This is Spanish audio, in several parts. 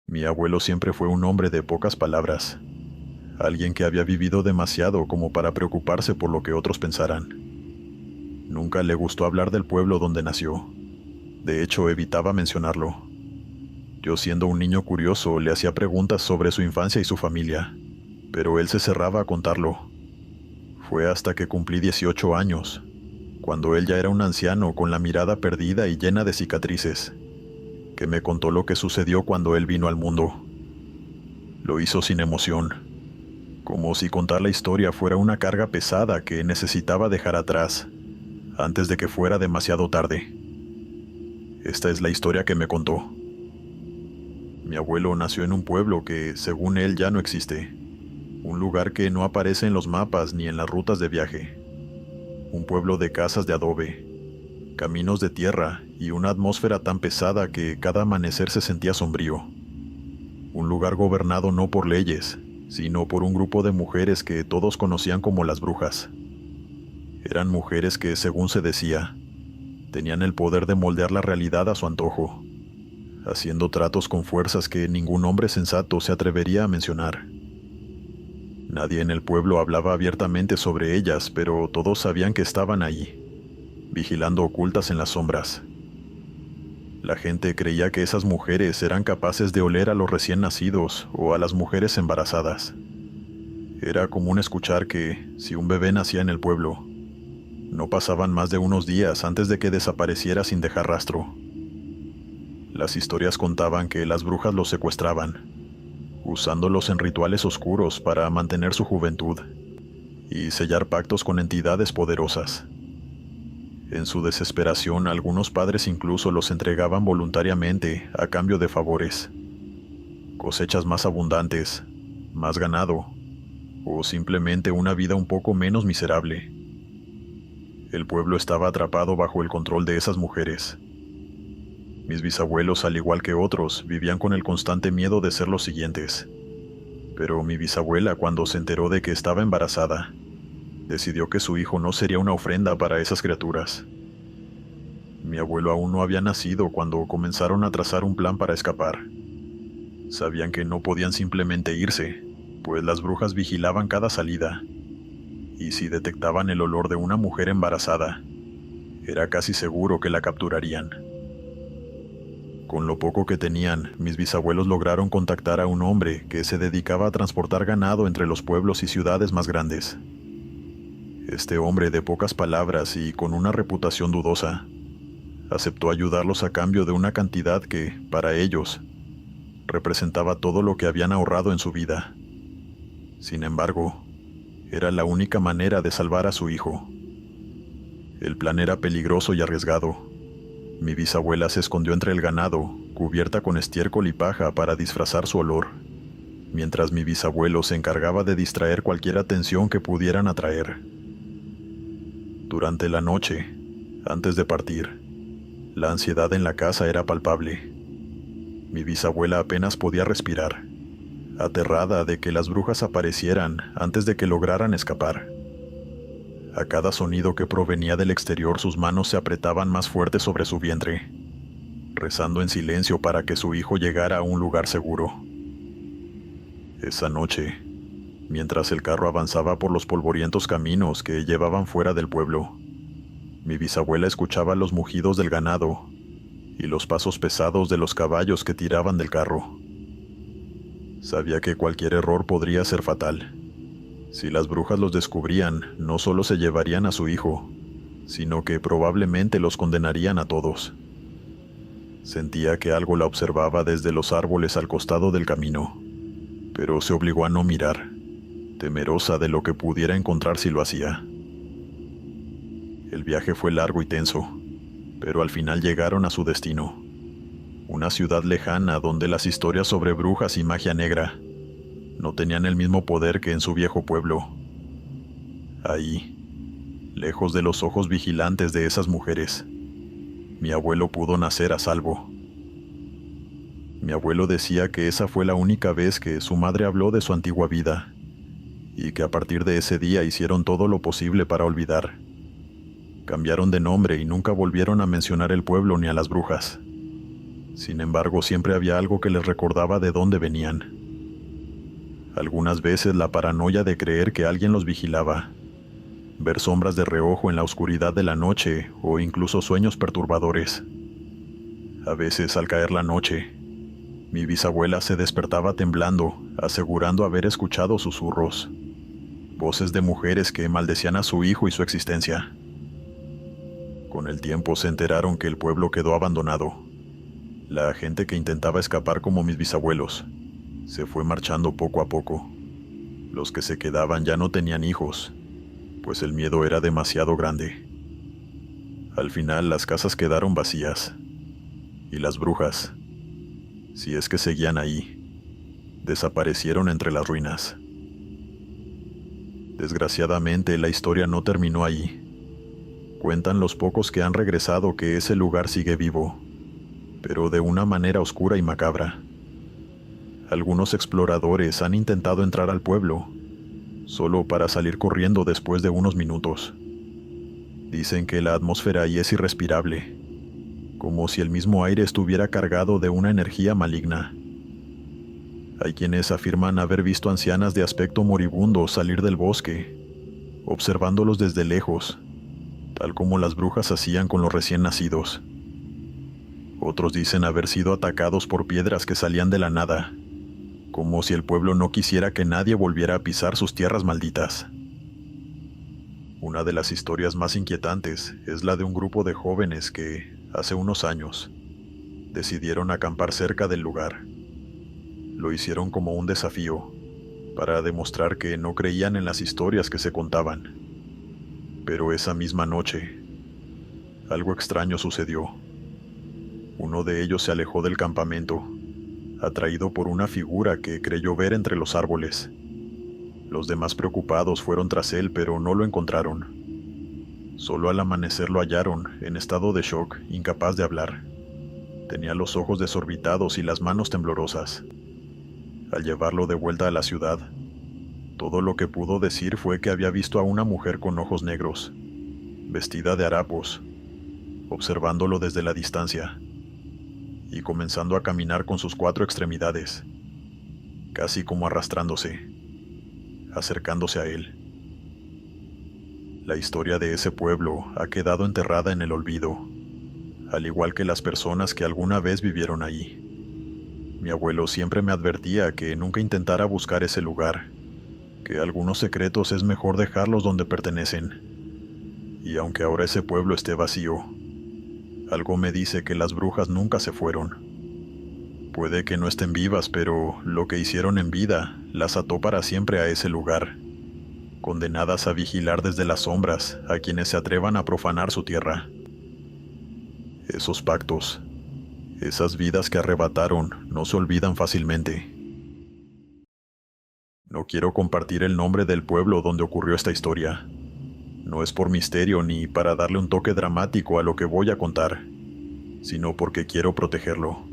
Mi abuelo siempre fue un hombre de pocas palabras, alguien que había vivido demasiado como para preocuparse por lo que otros pensaran. Nunca le gustó hablar del pueblo donde nació. De hecho, evitaba mencionarlo. Yo, siendo un niño curioso, le hacía preguntas sobre su infancia y su familia, pero él se cerraba a contarlo. Fue hasta que cumplí 18 años, cuando él ya era un anciano con la mirada perdida y llena de cicatrices, que me contó lo que sucedió cuando él vino al mundo. Lo hizo sin emoción, como si contar la historia fuera una carga pesada que necesitaba dejar atrás, antes de que fuera demasiado tarde. Esta es la historia que me contó. Mi abuelo nació en un pueblo que, según él, ya no existe. Un lugar que no aparece en los mapas ni en las rutas de viaje. Un pueblo de casas de adobe, caminos de tierra y una atmósfera tan pesada que cada amanecer se sentía sombrío. Un lugar gobernado no por leyes, sino por un grupo de mujeres que todos conocían como las brujas. Eran mujeres que, según se decía, tenían el poder de moldear la realidad a su antojo, haciendo tratos con fuerzas que ningún hombre sensato se atrevería a mencionar. Nadie en el pueblo hablaba abiertamente sobre ellas, pero todos sabían que estaban ahí, vigilando ocultas en las sombras. La gente creía que esas mujeres eran capaces de oler a los recién nacidos o a las mujeres embarazadas. Era común escuchar que, si un bebé nacía en el pueblo, no pasaban más de unos días antes de que desapareciera sin dejar rastro. Las historias contaban que las brujas los secuestraban, usándolos en rituales oscuros para mantener su juventud y sellar pactos con entidades poderosas. En su desesperación, algunos padres incluso los entregaban voluntariamente a cambio de favores, cosechas más abundantes, más ganado, o simplemente una vida un poco menos miserable. El pueblo estaba atrapado bajo el control de esas mujeres. Mis bisabuelos, al igual que otros, vivían con el constante miedo de ser los siguientes. Pero mi bisabuela, cuando se enteró de que estaba embarazada, decidió que su hijo no sería una ofrenda para esas criaturas. Mi abuelo aún no había nacido cuando comenzaron a trazar un plan para escapar. Sabían que no podían simplemente irse, pues las brujas vigilaban cada salida, y si detectaban el olor de una mujer embarazada, era casi seguro que la capturarían. Con lo poco que tenían, mis bisabuelos lograron contactar a un hombre que se dedicaba a transportar ganado entre los pueblos y ciudades más grandes. Este hombre, de pocas palabras y con una reputación dudosa, aceptó ayudarlos a cambio de una cantidad que, para ellos, representaba todo lo que habían ahorrado en su vida. Sin embargo, era la única manera de salvar a su hijo. El plan era peligroso y arriesgado. Mi bisabuela se escondió entre el ganado, cubierta con estiércol y paja para disfrazar su olor, mientras mi bisabuelo se encargaba de distraer cualquier atención que pudieran atraer. Durante la noche, antes de partir, la ansiedad en la casa era palpable. Mi bisabuela apenas podía respirar, aterrada de que las brujas aparecieran antes de que lograran escapar. A cada sonido que provenía del exterior, sus manos se apretaban más fuerte sobre su vientre, rezando en silencio para que su hijo llegara a un lugar seguro. Esa noche, mientras el carro avanzaba por los polvorientos caminos que llevaban fuera del pueblo, mi bisabuela escuchaba los mugidos del ganado y los pasos pesados de los caballos que tiraban del carro. Sabía que cualquier error podría ser fatal. Si las brujas los descubrían, no solo se llevarían a su hijo, sino que probablemente los condenarían a todos. Sentía que algo la observaba desde los árboles al costado del camino, pero se obligó a no mirar, temerosa de lo que pudiera encontrar si lo hacía. El viaje fue largo y tenso, pero al final llegaron a su destino, una ciudad lejana donde las historias sobre brujas y magia negra no tenían el mismo poder que en su viejo pueblo. Ahí, lejos de los ojos vigilantes de esas mujeres, mi abuelo pudo nacer a salvo. Mi abuelo decía que esa fue la única vez que su madre habló de su antigua vida, y que a partir de ese día hicieron todo lo posible para olvidar. Cambiaron de nombre y nunca volvieron a mencionar el pueblo ni a las brujas. Sin embargo, siempre había algo que les recordaba de dónde venían. Algunas veces la paranoia de creer que alguien los vigilaba, ver sombras de reojo en la oscuridad de la noche o incluso sueños perturbadores. A veces, al caer la noche, mi bisabuela se despertaba temblando, asegurando haber escuchado susurros, voces de mujeres que maldecían a su hijo y su existencia. Con el tiempo se enteraron que el pueblo quedó abandonado. La gente que intentaba escapar como mis bisabuelos se fue marchando poco a poco. Los que se quedaban ya no tenían hijos, pues el miedo era demasiado grande. Al final las casas quedaron vacías, y las brujas, si es que seguían ahí, desaparecieron entre las ruinas. Desgraciadamente, la historia no terminó ahí. Cuentan los pocos que han regresado que ese lugar sigue vivo, pero de una manera oscura y macabra. Algunos exploradores han intentado entrar al pueblo, solo para salir corriendo después de unos minutos. Dicen que la atmósfera ahí es irrespirable, como si el mismo aire estuviera cargado de una energía maligna. Hay quienes afirman haber visto ancianas de aspecto moribundo salir del bosque, observándolos desde lejos, tal como las brujas hacían con los recién nacidos. Otros dicen haber sido atacados por piedras que salían de la nada, como si el pueblo no quisiera que nadie volviera a pisar sus tierras malditas. Una de las historias más inquietantes es la de un grupo de jóvenes que, hace unos años, decidieron acampar cerca del lugar. Lo hicieron como un desafío, para demostrar que no creían en las historias que se contaban. Pero esa misma noche, algo extraño sucedió. Uno de ellos se alejó del campamento, atraído por una figura que creyó ver entre los árboles. Los demás preocupados fueron tras él, pero no lo encontraron. Solo al amanecer lo hallaron, en estado de shock, incapaz de hablar. Tenía los ojos desorbitados y las manos temblorosas. Al llevarlo de vuelta a la ciudad, todo lo que pudo decir fue que había visto a una mujer con ojos negros, vestida de harapos, observándolo desde la distancia, y comenzando a caminar con sus 4 extremidades, casi como arrastrándose, acercándose a él. La historia de ese pueblo ha quedado enterrada en el olvido, al igual que las personas que alguna vez vivieron allí. Mi abuelo siempre me advertía que nunca intentara buscar ese lugar, que algunos secretos es mejor dejarlos donde pertenecen. Y aunque ahora ese pueblo esté vacío, algo me dice que las brujas nunca se fueron. Puede que no estén vivas, pero lo que hicieron en vida las ató para siempre a ese lugar, condenadas a vigilar desde las sombras a quienes se atrevan a profanar su tierra. Esos pactos, esas vidas que arrebataron, no se olvidan fácilmente. No quiero compartir el nombre del pueblo donde ocurrió esta historia. No es por misterio ni para darle un toque dramático a lo que voy a contar, sino porque quiero protegerlo.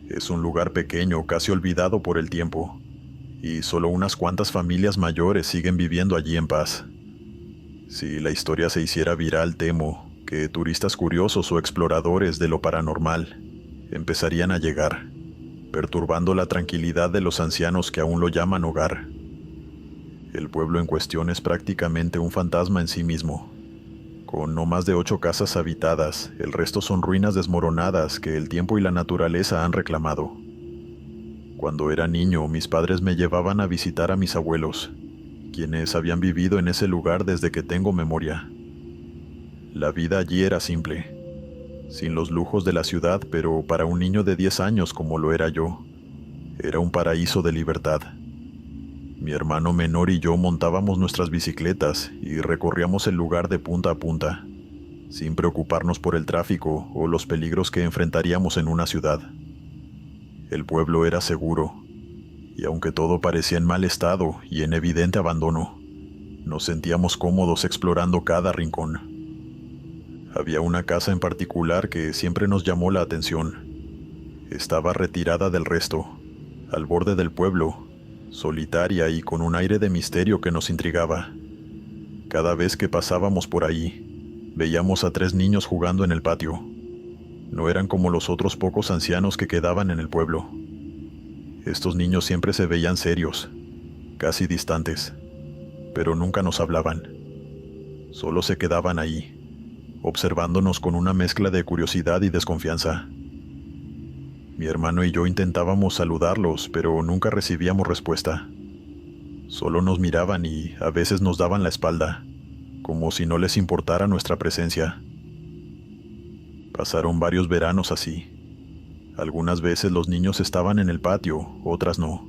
Es un lugar pequeño, casi olvidado por el tiempo, y solo unas cuantas familias mayores siguen viviendo allí en paz. Si la historia se hiciera viral, temo que turistas curiosos o exploradores de lo paranormal empezarían a llegar, perturbando la tranquilidad de los ancianos que aún lo llaman hogar. El pueblo en cuestión es prácticamente un fantasma en sí mismo. Con no más de 8 casas habitadas, el resto son ruinas desmoronadas que el tiempo y la naturaleza han reclamado. Cuando era niño, mis padres me llevaban a visitar a mis abuelos, quienes habían vivido en ese lugar desde que tengo memoria. La vida allí era simple, sin los lujos de la ciudad, pero para un niño de 10 años como lo era yo, era un paraíso de libertad. Mi hermano menor y yo montábamos nuestras bicicletas y recorríamos el lugar de punta a punta, sin preocuparnos por el tráfico o los peligros que enfrentaríamos en una ciudad. El pueblo era seguro, y aunque todo parecía en mal estado y en evidente abandono, nos sentíamos cómodos explorando cada rincón. Había una casa en particular que siempre nos llamó la atención. Estaba retirada del resto, al borde del pueblo, solitaria y con un aire de misterio que nos intrigaba. Cada vez que pasábamos por ahí, veíamos a 3 niños jugando en el patio. No eran como los otros pocos ancianos que quedaban en el pueblo. Estos niños siempre se veían serios, casi distantes, pero nunca nos hablaban. Solo se quedaban ahí, observándonos con una mezcla de curiosidad y desconfianza. Mi hermano y yo intentábamos saludarlos, pero nunca recibíamos respuesta. Solo nos miraban y a veces nos daban la espalda, como si no les importara nuestra presencia. Pasaron varios veranos así. Algunas veces los niños estaban en el patio, otras no.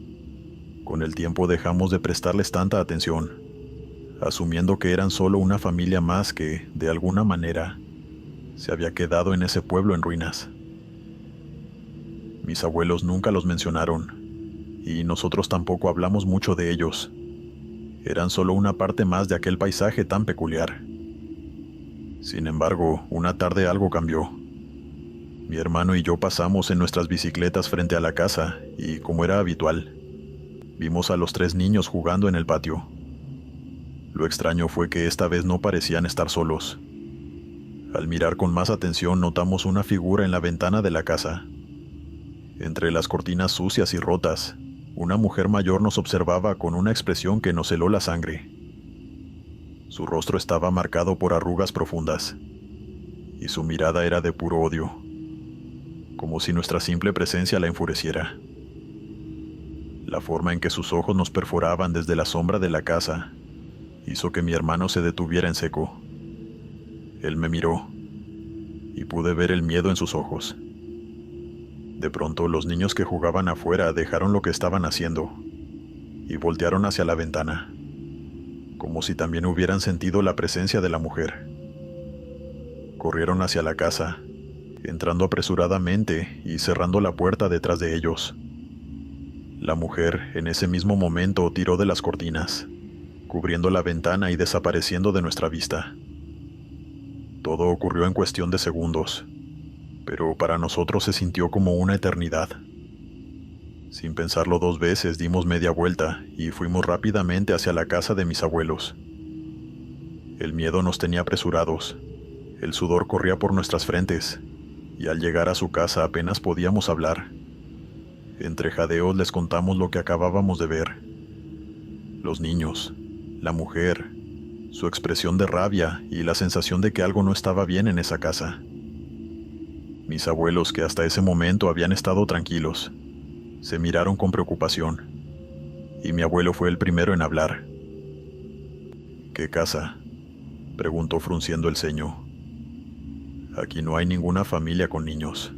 Con el tiempo dejamos de prestarles tanta atención, asumiendo que eran solo una familia más que, de alguna manera, se había quedado en ese pueblo en ruinas. Mis abuelos nunca los mencionaron, y nosotros tampoco hablamos mucho de ellos. Eran solo una parte más de aquel paisaje tan peculiar. Sin embargo, una tarde algo cambió. Mi hermano y yo pasamos en nuestras bicicletas frente a la casa y, como era habitual, vimos a los 3 niños jugando en el patio. Lo extraño fue que esta vez no parecían estar solos. Al mirar con más atención notamos una figura en la ventana de la casa. Entre las cortinas sucias y rotas, una mujer mayor nos observaba con una expresión que nos heló la sangre. Su rostro estaba marcado por arrugas profundas, y su mirada era de puro odio, como si nuestra simple presencia la enfureciera. La forma en que sus ojos nos perforaban desde la sombra de la casa hizo que mi hermano se detuviera en seco. Él me miró, y pude ver el miedo en sus ojos. De pronto, los niños que jugaban afuera dejaron lo que estaban haciendo y voltearon hacia la ventana, como si también hubieran sentido la presencia de la mujer. Corrieron hacia la casa, entrando apresuradamente y cerrando la puerta detrás de ellos. La mujer, en ese mismo momento, tiró de las cortinas, cubriendo la ventana y desapareciendo de nuestra vista. Todo ocurrió en cuestión de segundos, pero para nosotros se sintió como una eternidad. Sin pensarlo 2 veces, dimos media vuelta y fuimos rápidamente hacia la casa de mis abuelos. El miedo nos tenía apresurados, el sudor corría por nuestras frentes, y al llegar a su casa apenas podíamos hablar. Entre jadeos les contamos lo que acabábamos de ver. Los niños, la mujer, su expresión de rabia y la sensación de que algo no estaba bien en esa casa. Mis abuelos, que hasta ese momento habían estado tranquilos, se miraron con preocupación, y mi abuelo fue el primero en hablar. ¿Qué casa?, preguntó frunciendo el ceño. Aquí no hay ninguna familia con niños.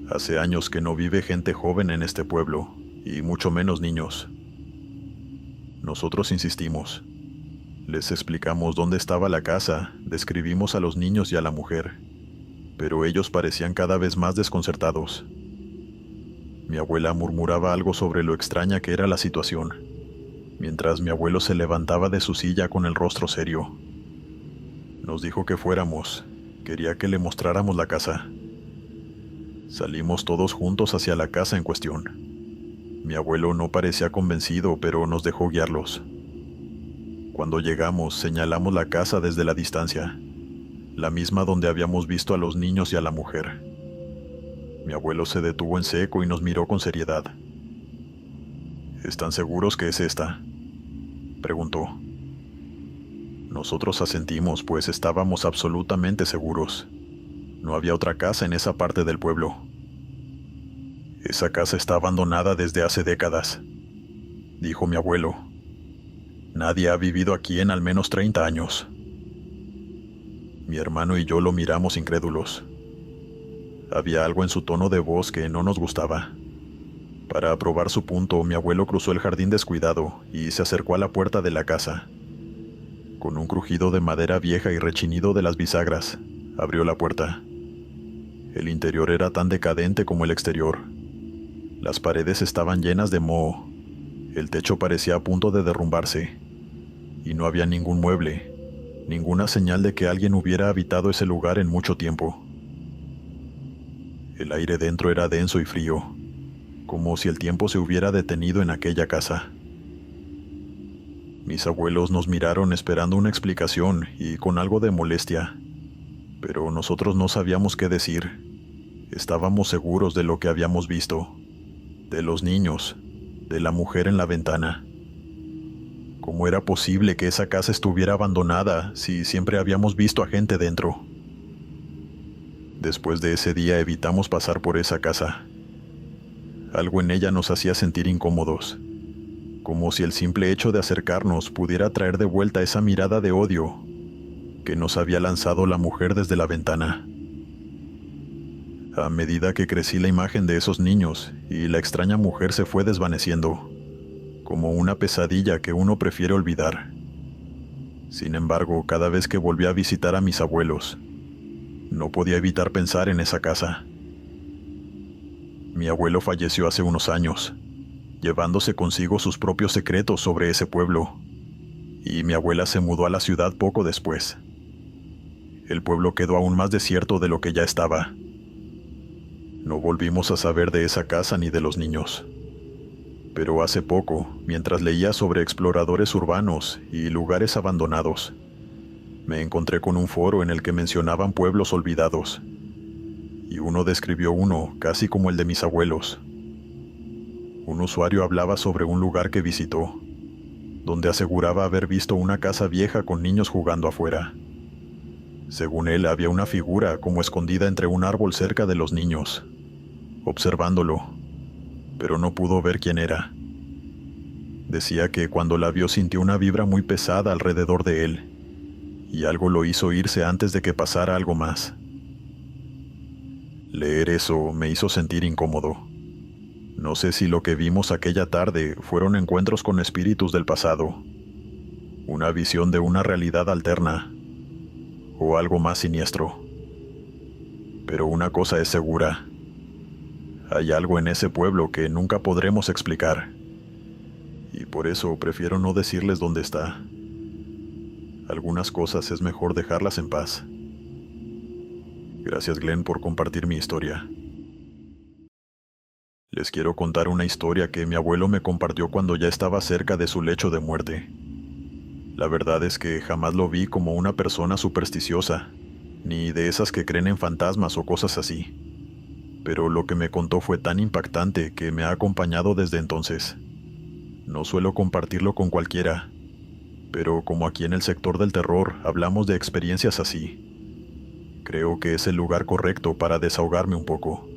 Hace años que no vive gente joven en este pueblo, y mucho menos niños. Nosotros insistimos. Les explicamos dónde estaba la casa, describimos a los niños y a la mujer, pero ellos parecían cada vez más desconcertados. Mi abuela murmuraba algo sobre lo extraña que era la situación, mientras mi abuelo se levantaba de su silla con el rostro serio. Nos dijo que fuéramos, quería que le mostráramos la casa. Salimos todos juntos hacia la casa en cuestión. Mi abuelo no parecía convencido, pero nos dejó guiarlos. Cuando llegamos, señalamos la casa desde la distancia, la misma donde habíamos visto a los niños y a la mujer. Mi abuelo se detuvo en seco y nos miró con seriedad. ¿Están seguros que es esta?, preguntó. Nosotros asentimos, pues estábamos absolutamente seguros. No había otra casa en esa parte del pueblo. Esa casa está abandonada desde hace décadas, dijo mi abuelo. Nadie ha vivido aquí en al menos 30 años. Mi hermano y yo lo miramos incrédulos. Había algo en su tono de voz que no nos gustaba. Para aprobar su punto, mi abuelo cruzó el jardín descuidado y se acercó a la puerta de la casa. Con un crujido de madera vieja y rechinido de las bisagras, abrió la puerta. El interior era tan decadente como el exterior. Las paredes estaban llenas de moho, el techo parecía a punto de derrumbarse, y no había ningún mueble, ninguna señal de que alguien hubiera habitado ese lugar en mucho tiempo. El aire dentro era denso y frío, como si el tiempo se hubiera detenido en aquella casa. Mis abuelos nos miraron esperando una explicación y con algo de molestia, pero nosotros no sabíamos qué decir. Estábamos seguros de lo que habíamos visto, de los niños, de la mujer en la ventana. ¿Cómo era posible que esa casa estuviera abandonada si siempre habíamos visto a gente dentro? Después de ese día evitamos pasar por esa casa. Algo en ella nos hacía sentir incómodos, como si el simple hecho de acercarnos pudiera traer de vuelta esa mirada de odio que nos había lanzado la mujer desde la ventana. A medida que crecí, la imagen de esos niños y la extraña mujer se fue desvaneciendo, como una pesadilla que uno prefiere olvidar. Sin embargo, cada vez que volví a visitar a mis abuelos, no podía evitar pensar en esa casa. Mi abuelo falleció hace unos años, llevándose consigo sus propios secretos sobre ese pueblo, y mi abuela se mudó a la ciudad poco después. El pueblo quedó aún más desierto de lo que ya estaba. No volvimos a saber de esa casa ni de los niños. Pero hace poco, mientras leía sobre exploradores urbanos y lugares abandonados, me encontré con un foro en el que mencionaban pueblos olvidados, y uno describió uno casi como el de mis abuelos. Un usuario hablaba sobre un lugar que visitó, donde aseguraba haber visto una casa vieja con niños jugando afuera. Según él, había una figura como escondida entre un árbol cerca de los niños, observándolo, pero no pudo ver quién era. Decía que cuando la vio sintió una vibra muy pesada alrededor de él, y algo lo hizo irse antes de que pasara algo más. Leer eso me hizo sentir incómodo. No sé si lo que vimos aquella tarde fueron encuentros con espíritus del pasado, una visión de una realidad alterna, o algo más siniestro. Pero una cosa es segura: hay algo en ese pueblo que nunca podremos explicar, y por eso prefiero no decirles dónde está. Algunas cosas es mejor dejarlas en paz. Gracias, Glenn, por compartir mi historia. Les quiero contar una historia que mi abuelo me compartió cuando ya estaba cerca de su lecho de muerte. La verdad es que jamás lo vi como una persona supersticiosa, ni de esas que creen en fantasmas o cosas así. Pero lo que me contó fue tan impactante que me ha acompañado desde entonces. No suelo compartirlo con cualquiera, pero como aquí en el sector del terror hablamos de experiencias así, creo que es el lugar correcto para desahogarme un poco.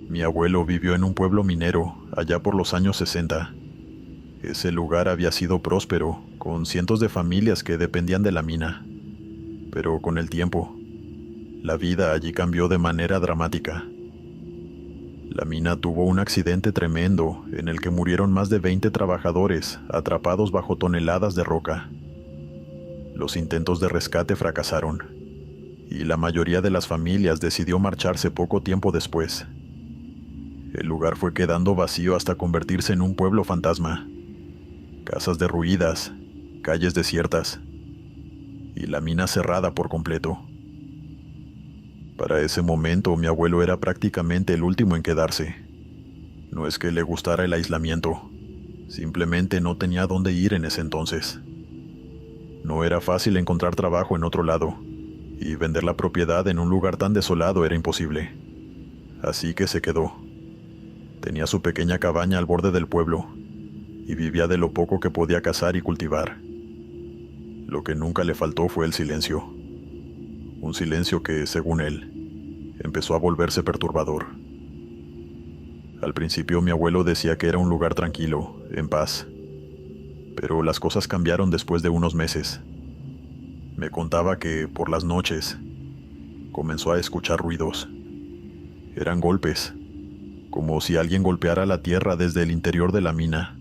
Mi abuelo vivió en un pueblo minero allá por los años 60. Ese lugar había sido próspero, con cientos de familias que dependían de la mina. Pero con el tiempo, la vida allí cambió de manera dramática. La mina tuvo un accidente tremendo en el que murieron más de 20 trabajadores atrapados bajo toneladas de roca. Los intentos de rescate fracasaron, y la mayoría de las familias decidió marcharse poco tiempo después. El lugar fue quedando vacío hasta convertirse en un pueblo fantasma. Casas derruidas, calles desiertas, y la mina cerrada por completo. Para ese momento, mi abuelo era prácticamente el último en quedarse. No es que le gustara el aislamiento, simplemente no tenía dónde ir en ese entonces. No era fácil encontrar trabajo en otro lado, y vender la propiedad en un lugar tan desolado era imposible. Así que se quedó. Tenía su pequeña cabaña al borde del pueblo, y vivía de lo poco que podía cazar y cultivar. Lo que nunca le faltó fue el silencio. Un silencio que, según él, empezó a volverse perturbador. Al principio mi abuelo decía que era un lugar tranquilo, en paz. Pero las cosas cambiaron después de unos meses. Me contaba que, por las noches, comenzó a escuchar ruidos. Eran golpes, como si alguien golpeara la tierra desde el interior de la mina.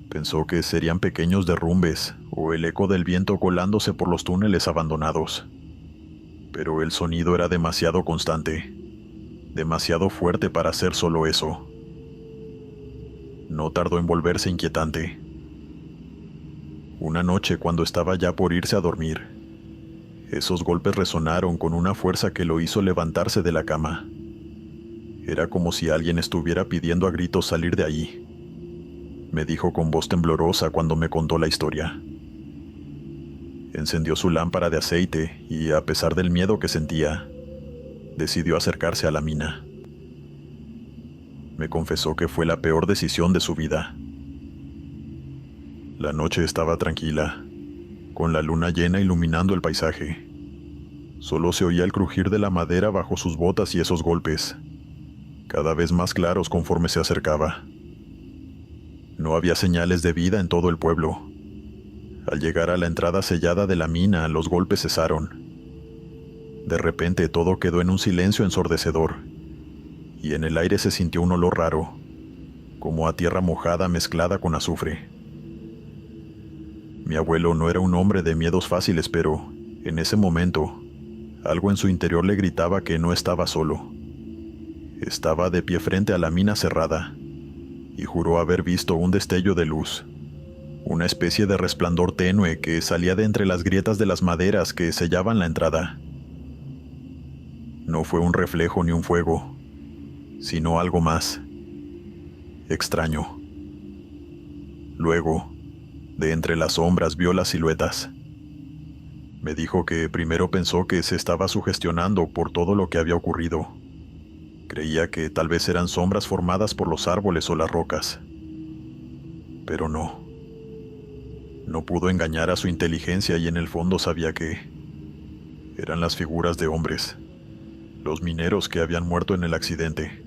Pensó que serían pequeños derrumbes o el eco del viento colándose por los túneles abandonados. Pero el sonido era demasiado constante, demasiado fuerte para ser solo eso. No tardó en volverse inquietante. Una noche, cuando estaba ya por irse a dormir, esos golpes resonaron con una fuerza que lo hizo levantarse de la cama. Era como si alguien estuviera pidiendo a gritos salir de allí, me dijo con voz temblorosa cuando me contó la historia. Encendió su lámpara de aceite y, a pesar del miedo que sentía, decidió acercarse a la mina. Me confesó que fue la peor decisión de su vida. La noche estaba tranquila, con la luna llena iluminando el paisaje. Solo se oía el crujir de la madera bajo sus botas y esos golpes, cada vez más claros conforme se acercaba. No había señales de vida en todo el pueblo. Al llegar a la entrada sellada de la mina, los golpes cesaron. De repente todo quedó en un silencio ensordecedor, y en el aire se sintió un olor raro, como a tierra mojada mezclada con azufre. Mi abuelo no era un hombre de miedos fáciles, pero, en ese momento, algo en su interior le gritaba que no estaba solo. Estaba de pie frente a la mina cerrada, y juró haber visto un destello de luz, una especie de resplandor tenue que salía de entre las grietas de las maderas que sellaban la entrada. No fue un reflejo ni un fuego, sino algo más extraño. Luego, de entre las sombras vio las siluetas. Me dijo que primero pensó que se estaba sugestionando por todo lo que había ocurrido. Creía que tal vez eran sombras formadas por los árboles o las rocas. Pero no. No pudo engañar a su inteligencia y en el fondo sabía que eran las figuras de hombres, los mineros que habían muerto en el accidente.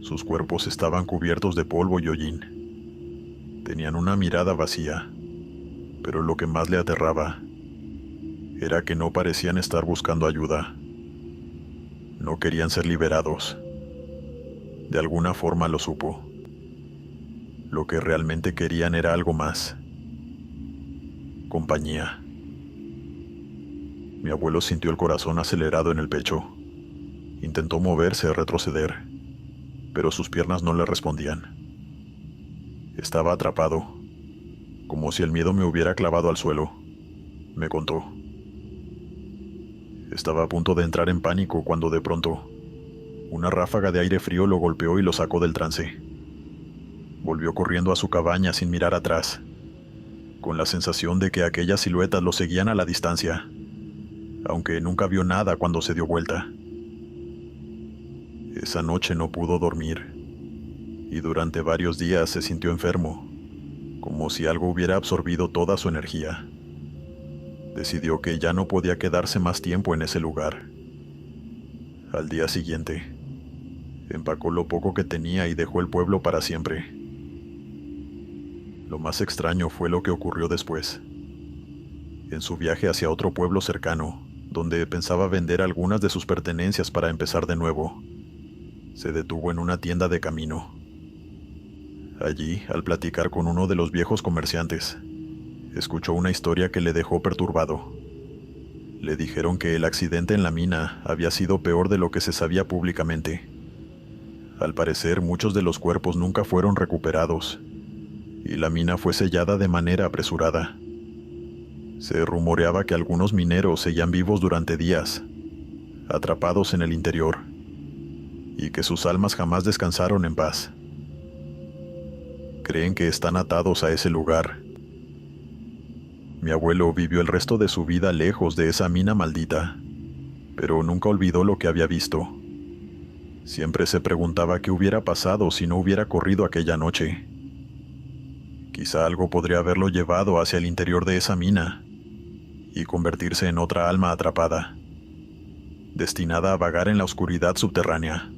Sus cuerpos estaban cubiertos de polvo y hollín. Tenían una mirada vacía, pero lo que más le aterraba era que no parecían estar buscando ayuda. No querían ser liberados. De alguna forma lo supo. Lo que realmente querían era algo más. Compañía. Mi abuelo sintió el corazón acelerado en el pecho. Intentó moverse, retroceder, pero sus piernas no le respondían. Estaba atrapado, como si el miedo me hubiera clavado al suelo, me contó. Estaba a punto de entrar en pánico cuando de pronto, una ráfaga de aire frío lo golpeó y lo sacó del trance. Volvió corriendo a su cabaña sin mirar atrás, con la sensación de que aquellas siluetas lo seguían a la distancia, aunque nunca vio nada cuando se dio vuelta. Esa noche no pudo dormir, y durante varios días se sintió enfermo, como si algo hubiera absorbido toda su energía. Decidió que ya no podía quedarse más tiempo en ese lugar. Al día siguiente, empacó lo poco que tenía y dejó el pueblo para siempre. Lo más extraño fue lo que ocurrió después. En su viaje hacia otro pueblo cercano, donde pensaba vender algunas de sus pertenencias para empezar de nuevo, se detuvo en una tienda de camino. Allí, al platicar con uno de los viejos comerciantes, escuchó una historia que le dejó perturbado. Le dijeron que el accidente en la mina había sido peor de lo que se sabía públicamente. Al parecer, muchos de los cuerpos nunca fueron recuperados, y la mina fue sellada de manera apresurada. Se rumoreaba que algunos mineros seguían vivos durante días, atrapados en el interior, y que sus almas jamás descansaron en paz. Creen que están atados a ese lugar. Mi abuelo vivió el resto de su vida lejos de esa mina maldita, pero nunca olvidó lo que había visto. Siempre se preguntaba qué hubiera pasado si no hubiera corrido aquella noche. Quizá algo podría haberlo llevado hacia el interior de esa mina y convertirse en otra alma atrapada, destinada a vagar en la oscuridad subterránea.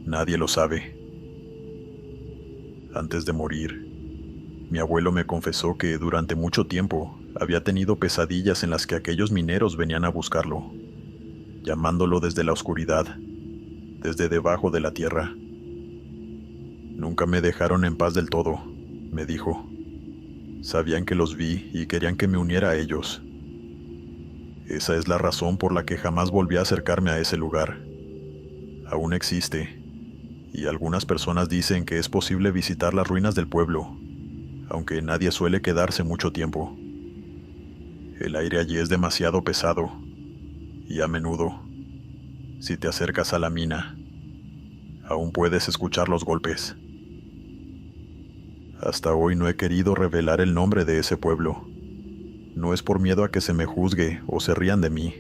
Nadie lo sabe. Antes de morir, mi abuelo me confesó que durante mucho tiempo había tenido pesadillas en las que aquellos mineros venían a buscarlo, llamándolo desde la oscuridad, desde debajo de la tierra. Nunca me dejaron en paz del todo, me dijo. Sabían que los vi y querían que me uniera a ellos. Esa es la razón por la que jamás volví a acercarme a ese lugar. Aún existe, y algunas personas dicen que es posible visitar las ruinas del pueblo, aunque nadie suele quedarse mucho tiempo. El aire allí es demasiado pesado, y a menudo, si te acercas a la mina, aún puedes escuchar los golpes. Hasta hoy no he querido revelar el nombre de ese pueblo. No es por miedo a que se me juzgue o se rían de mí,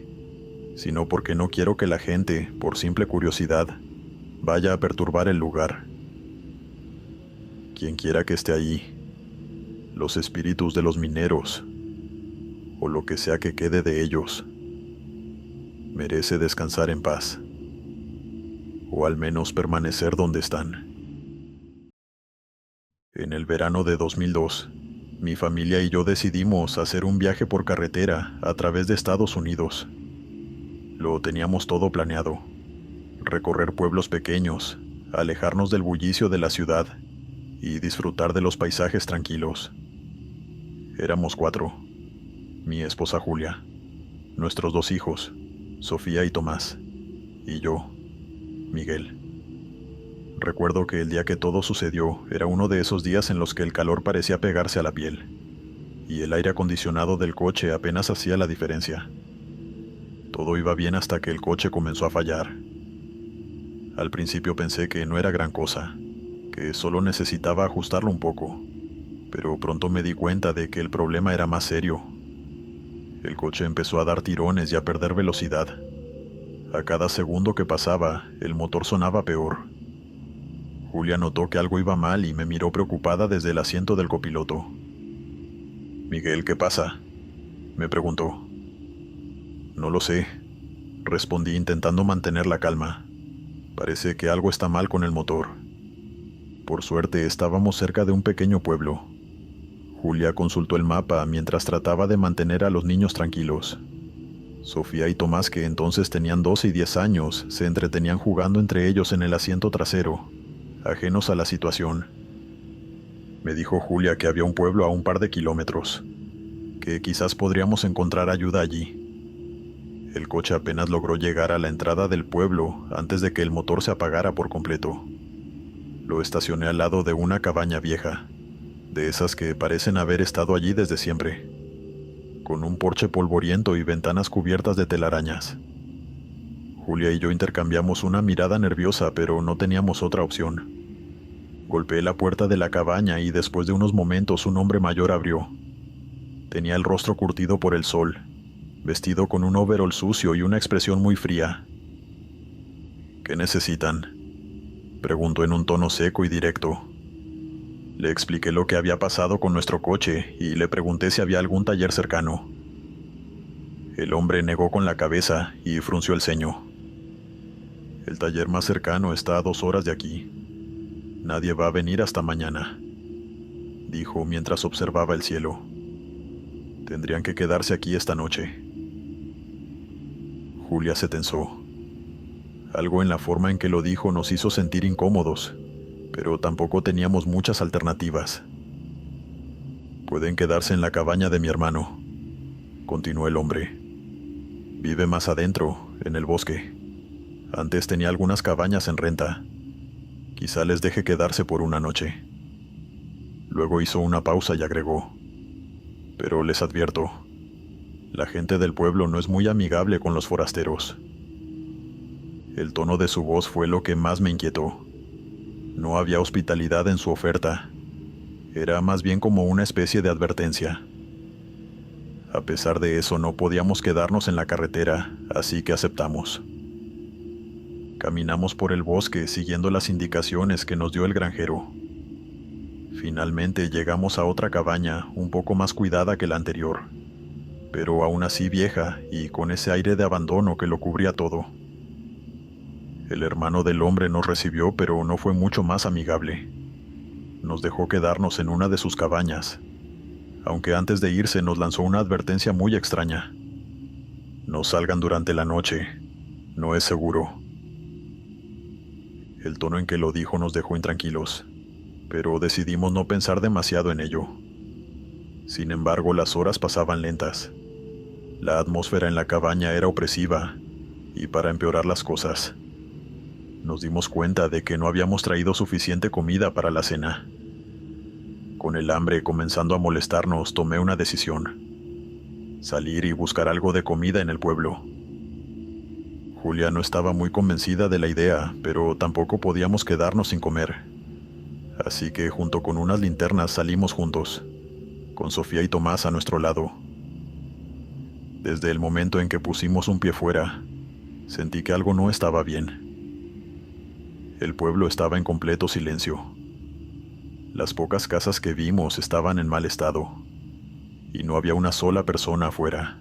sino porque no quiero que la gente, por simple curiosidad, vaya a perturbar el lugar. Quien quiera que esté ahí, los espíritus de los mineros, o lo que sea que quede de ellos, merece descansar en paz, o al menos permanecer donde están. En el verano de 2002, mi familia y yo decidimos hacer un viaje por carretera a través de Estados Unidos. Lo teníamos todo planeado: recorrer pueblos pequeños, alejarnos del bullicio de la ciudad y disfrutar de los paisajes tranquilos. Éramos 4: mi esposa Julia, nuestros 2 hijos, Sofía y Tomás, y yo, Miguel. Recuerdo que el día que todo sucedió era uno de esos días en los que el calor parecía pegarse a la piel, y el aire acondicionado del coche apenas hacía la diferencia. Todo iba bien hasta que el coche comenzó a fallar. Al principio pensé que no era gran cosa, que solo necesitaba ajustarlo un poco, pero pronto me di cuenta de que el problema era más serio. El coche empezó a dar tirones y a perder velocidad. A cada segundo que pasaba, el motor sonaba peor. Julia notó que algo iba mal y me miró preocupada desde el asiento del copiloto. «Miguel, ¿qué pasa?», me preguntó. «No lo sé», respondí intentando mantener la calma. «Parece que algo está mal con el motor». Por suerte estábamos cerca de un pequeño pueblo. Julia consultó el mapa mientras trataba de mantener a los niños tranquilos. Sofía y Tomás, que entonces tenían 12 y 10 años, se entretenían jugando entre ellos en el asiento trasero, ajenos a la situación. Me dijo Julia que había un pueblo a un par de kilómetros, que quizás podríamos encontrar ayuda allí. El coche apenas logró llegar a la entrada del pueblo antes de que el motor se apagara por completo. Lo estacioné al lado de una cabaña vieja, de esas que parecen haber estado allí desde siempre, con un porche polvoriento y ventanas cubiertas de telarañas. Julia y yo intercambiamos una mirada nerviosa, pero no teníamos otra opción. Golpeé la puerta de la cabaña y después de unos momentos un hombre mayor abrió. Tenía el rostro curtido por el sol, vestido con un overol sucio y una expresión muy fría. «¿Qué necesitan?», preguntó en un tono seco y directo. Le expliqué lo que había pasado con nuestro coche y le pregunté si había algún taller cercano. El hombre negó con la cabeza y frunció el ceño. «El taller más cercano está a 2 horas de aquí. Nadie va a venir hasta mañana», dijo mientras observaba el cielo. «Tendrían que quedarse aquí esta noche». Julia se tensó. Algo en la forma en que lo dijo nos hizo sentir incómodos, pero tampoco teníamos muchas alternativas. «Pueden quedarse en la cabaña de mi hermano», continuó el hombre. «Vive más adentro, en el bosque. Antes tenía algunas cabañas en renta. Quizá les deje quedarse por una noche». Luego hizo una pausa y agregó: «Pero les advierto, la gente del pueblo no es muy amigable con los forasteros». El tono de su voz fue lo que más me inquietó. No había hospitalidad en su oferta. Era más bien como una especie de advertencia. A pesar de eso, no podíamos quedarnos en la carretera, así que aceptamos. Caminamos por el bosque siguiendo las indicaciones que nos dio el granjero. Finalmente llegamos a otra cabaña, un poco más cuidada que la anterior, pero aún así vieja y con ese aire de abandono que lo cubría todo. El hermano del hombre nos recibió, pero no fue mucho más amigable. Nos dejó quedarnos en una de sus cabañas, aunque antes de irse nos lanzó una advertencia muy extraña. «No salgan durante la noche, no es seguro». El tono en que lo dijo nos dejó intranquilos, pero decidimos no pensar demasiado en ello. Sin embargo, las horas pasaban lentas. La atmósfera en la cabaña era opresiva, y para empeorar las cosas, nos dimos cuenta de que no habíamos traído suficiente comida para la cena. Con el hambre comenzando a molestarnos, tomé una decisión: salir y buscar algo de comida en el pueblo. Julia no estaba muy convencida de la idea, pero tampoco podíamos quedarnos sin comer. Así que junto con unas linternas salimos juntos, con Sofía y Tomás a nuestro lado. Desde el momento en que pusimos un pie fuera, sentí que algo no estaba bien. El pueblo estaba en completo silencio. Las pocas casas que vimos estaban en mal estado, y no había una sola persona afuera.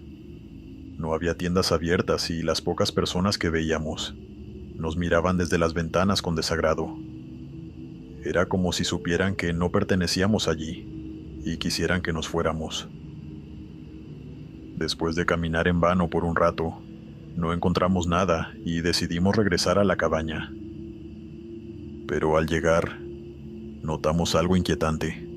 No había tiendas abiertas y las pocas personas que veíamos nos miraban desde las ventanas con desagrado. Era como si supieran que no pertenecíamos allí y quisieran que nos fuéramos. Después de caminar en vano por un rato, no encontramos nada y decidimos regresar a la cabaña. Pero al llegar, notamos algo inquietante.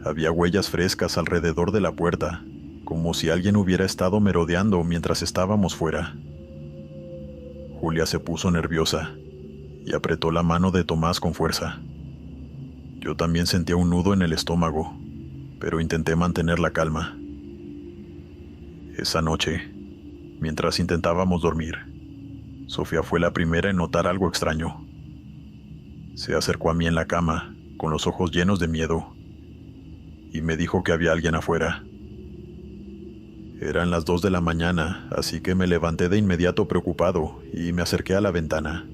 Había huellas frescas alrededor de la puerta, como si alguien hubiera estado merodeando mientras estábamos fuera. Julia se puso nerviosa y apretó la mano de Tomás con fuerza. Yo también sentía un nudo en el estómago, pero intenté mantener la calma. Esa noche, mientras intentábamos dormir, Sofía fue la primera en notar algo extraño. Se acercó a mí en la cama, con los ojos llenos de miedo, y me dijo que había alguien afuera. Eran las 2 de la mañana, así que me levanté de inmediato preocupado y me acerqué a la ventana.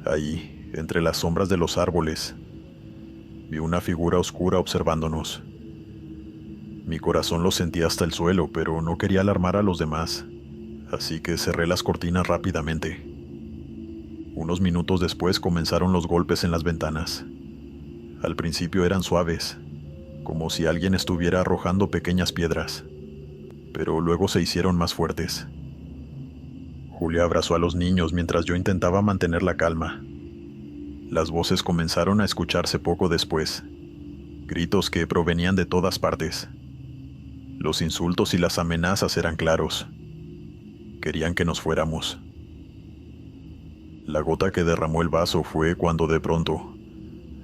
Ahí, entre las sombras de los árboles, vi una figura oscura observándonos. Mi corazón lo sentía hasta el suelo, pero no quería alarmar a los demás, así que cerré las cortinas rápidamente. Unos minutos después comenzaron los golpes en las ventanas. Al principio eran suaves, como si alguien estuviera arrojando pequeñas piedras, pero luego se hicieron más fuertes. Julia abrazó a los niños mientras yo intentaba mantener la calma. Las voces comenzaron a escucharse poco después, gritos que provenían de todas partes. Los insultos y las amenazas eran claros. Querían que nos fuéramos. La gota que derramó el vaso fue cuando de pronto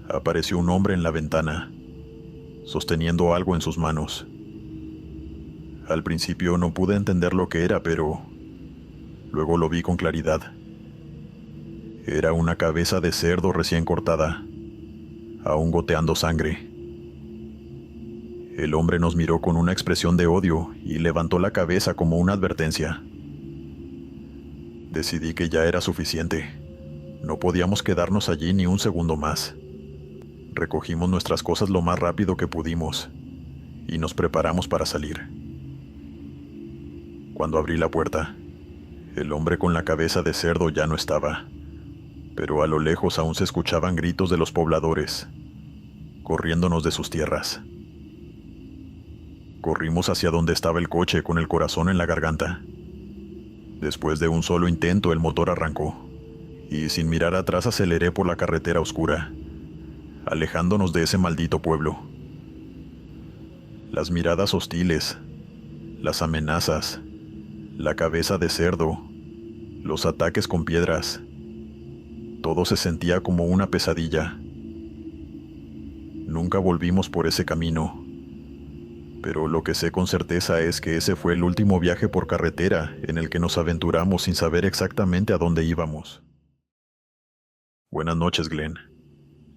apareció un hombre en la ventana, sosteniendo algo en sus manos. Al principio no pude entender lo que era, pero luego lo vi con claridad. Era una cabeza de cerdo recién cortada, aún goteando sangre. El hombre nos miró con una expresión de odio y levantó la cabeza como una advertencia. Decidí que ya era suficiente. No podíamos quedarnos allí ni un segundo más. Recogimos nuestras cosas lo más rápido que pudimos y nos preparamos para salir. Cuando abrí la puerta, el hombre con la cabeza de cerdo ya no estaba, pero a lo lejos aún se escuchaban gritos de los pobladores, corriéndonos de sus tierras. Corrimos hacia donde estaba el coche con el corazón en la garganta. Después de un solo intento, el motor arrancó, y sin mirar atrás aceleré por la carretera oscura, alejándonos de ese maldito pueblo. Las miradas hostiles, las amenazas, la cabeza de cerdo, los ataques con piedras, todo se sentía como una pesadilla. Nunca volvimos por ese camino, pero lo que sé con certeza es que ese fue el último viaje por carretera en el que nos aventuramos sin saber exactamente a dónde íbamos. Buenas noches, Glenn.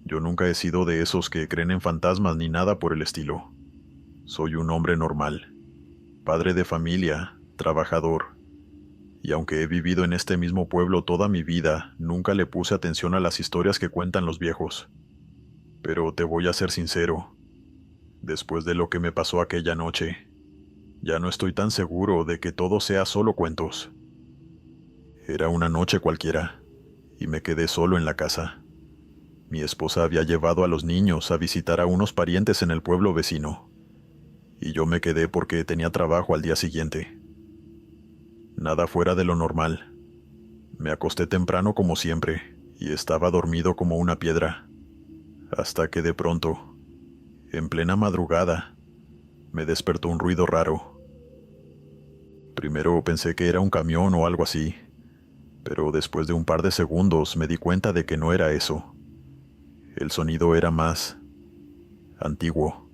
Yo nunca he sido de esos que creen en fantasmas ni nada por el estilo. Soy un hombre normal, padre de familia, trabajador, y aunque he vivido en este mismo pueblo toda mi vida, nunca le puse atención a las historias que cuentan los viejos. Pero te voy a ser sincero, después de lo que me pasó aquella noche, ya no estoy tan seguro de que todo sea solo cuentos. Era una noche cualquiera, y me quedé solo en la casa. Mi esposa había llevado a los niños a visitar a unos parientes en el pueblo vecino, y yo me quedé porque tenía trabajo al día siguiente. Nada fuera de lo normal. Me acosté temprano como siempre, y estaba dormido como una piedra, hasta que de pronto, en plena madrugada, me despertó un ruido raro. Primero pensé que era un camión o algo así, pero después de un par de segundos me di cuenta de que no era eso. El sonido era más antiguo,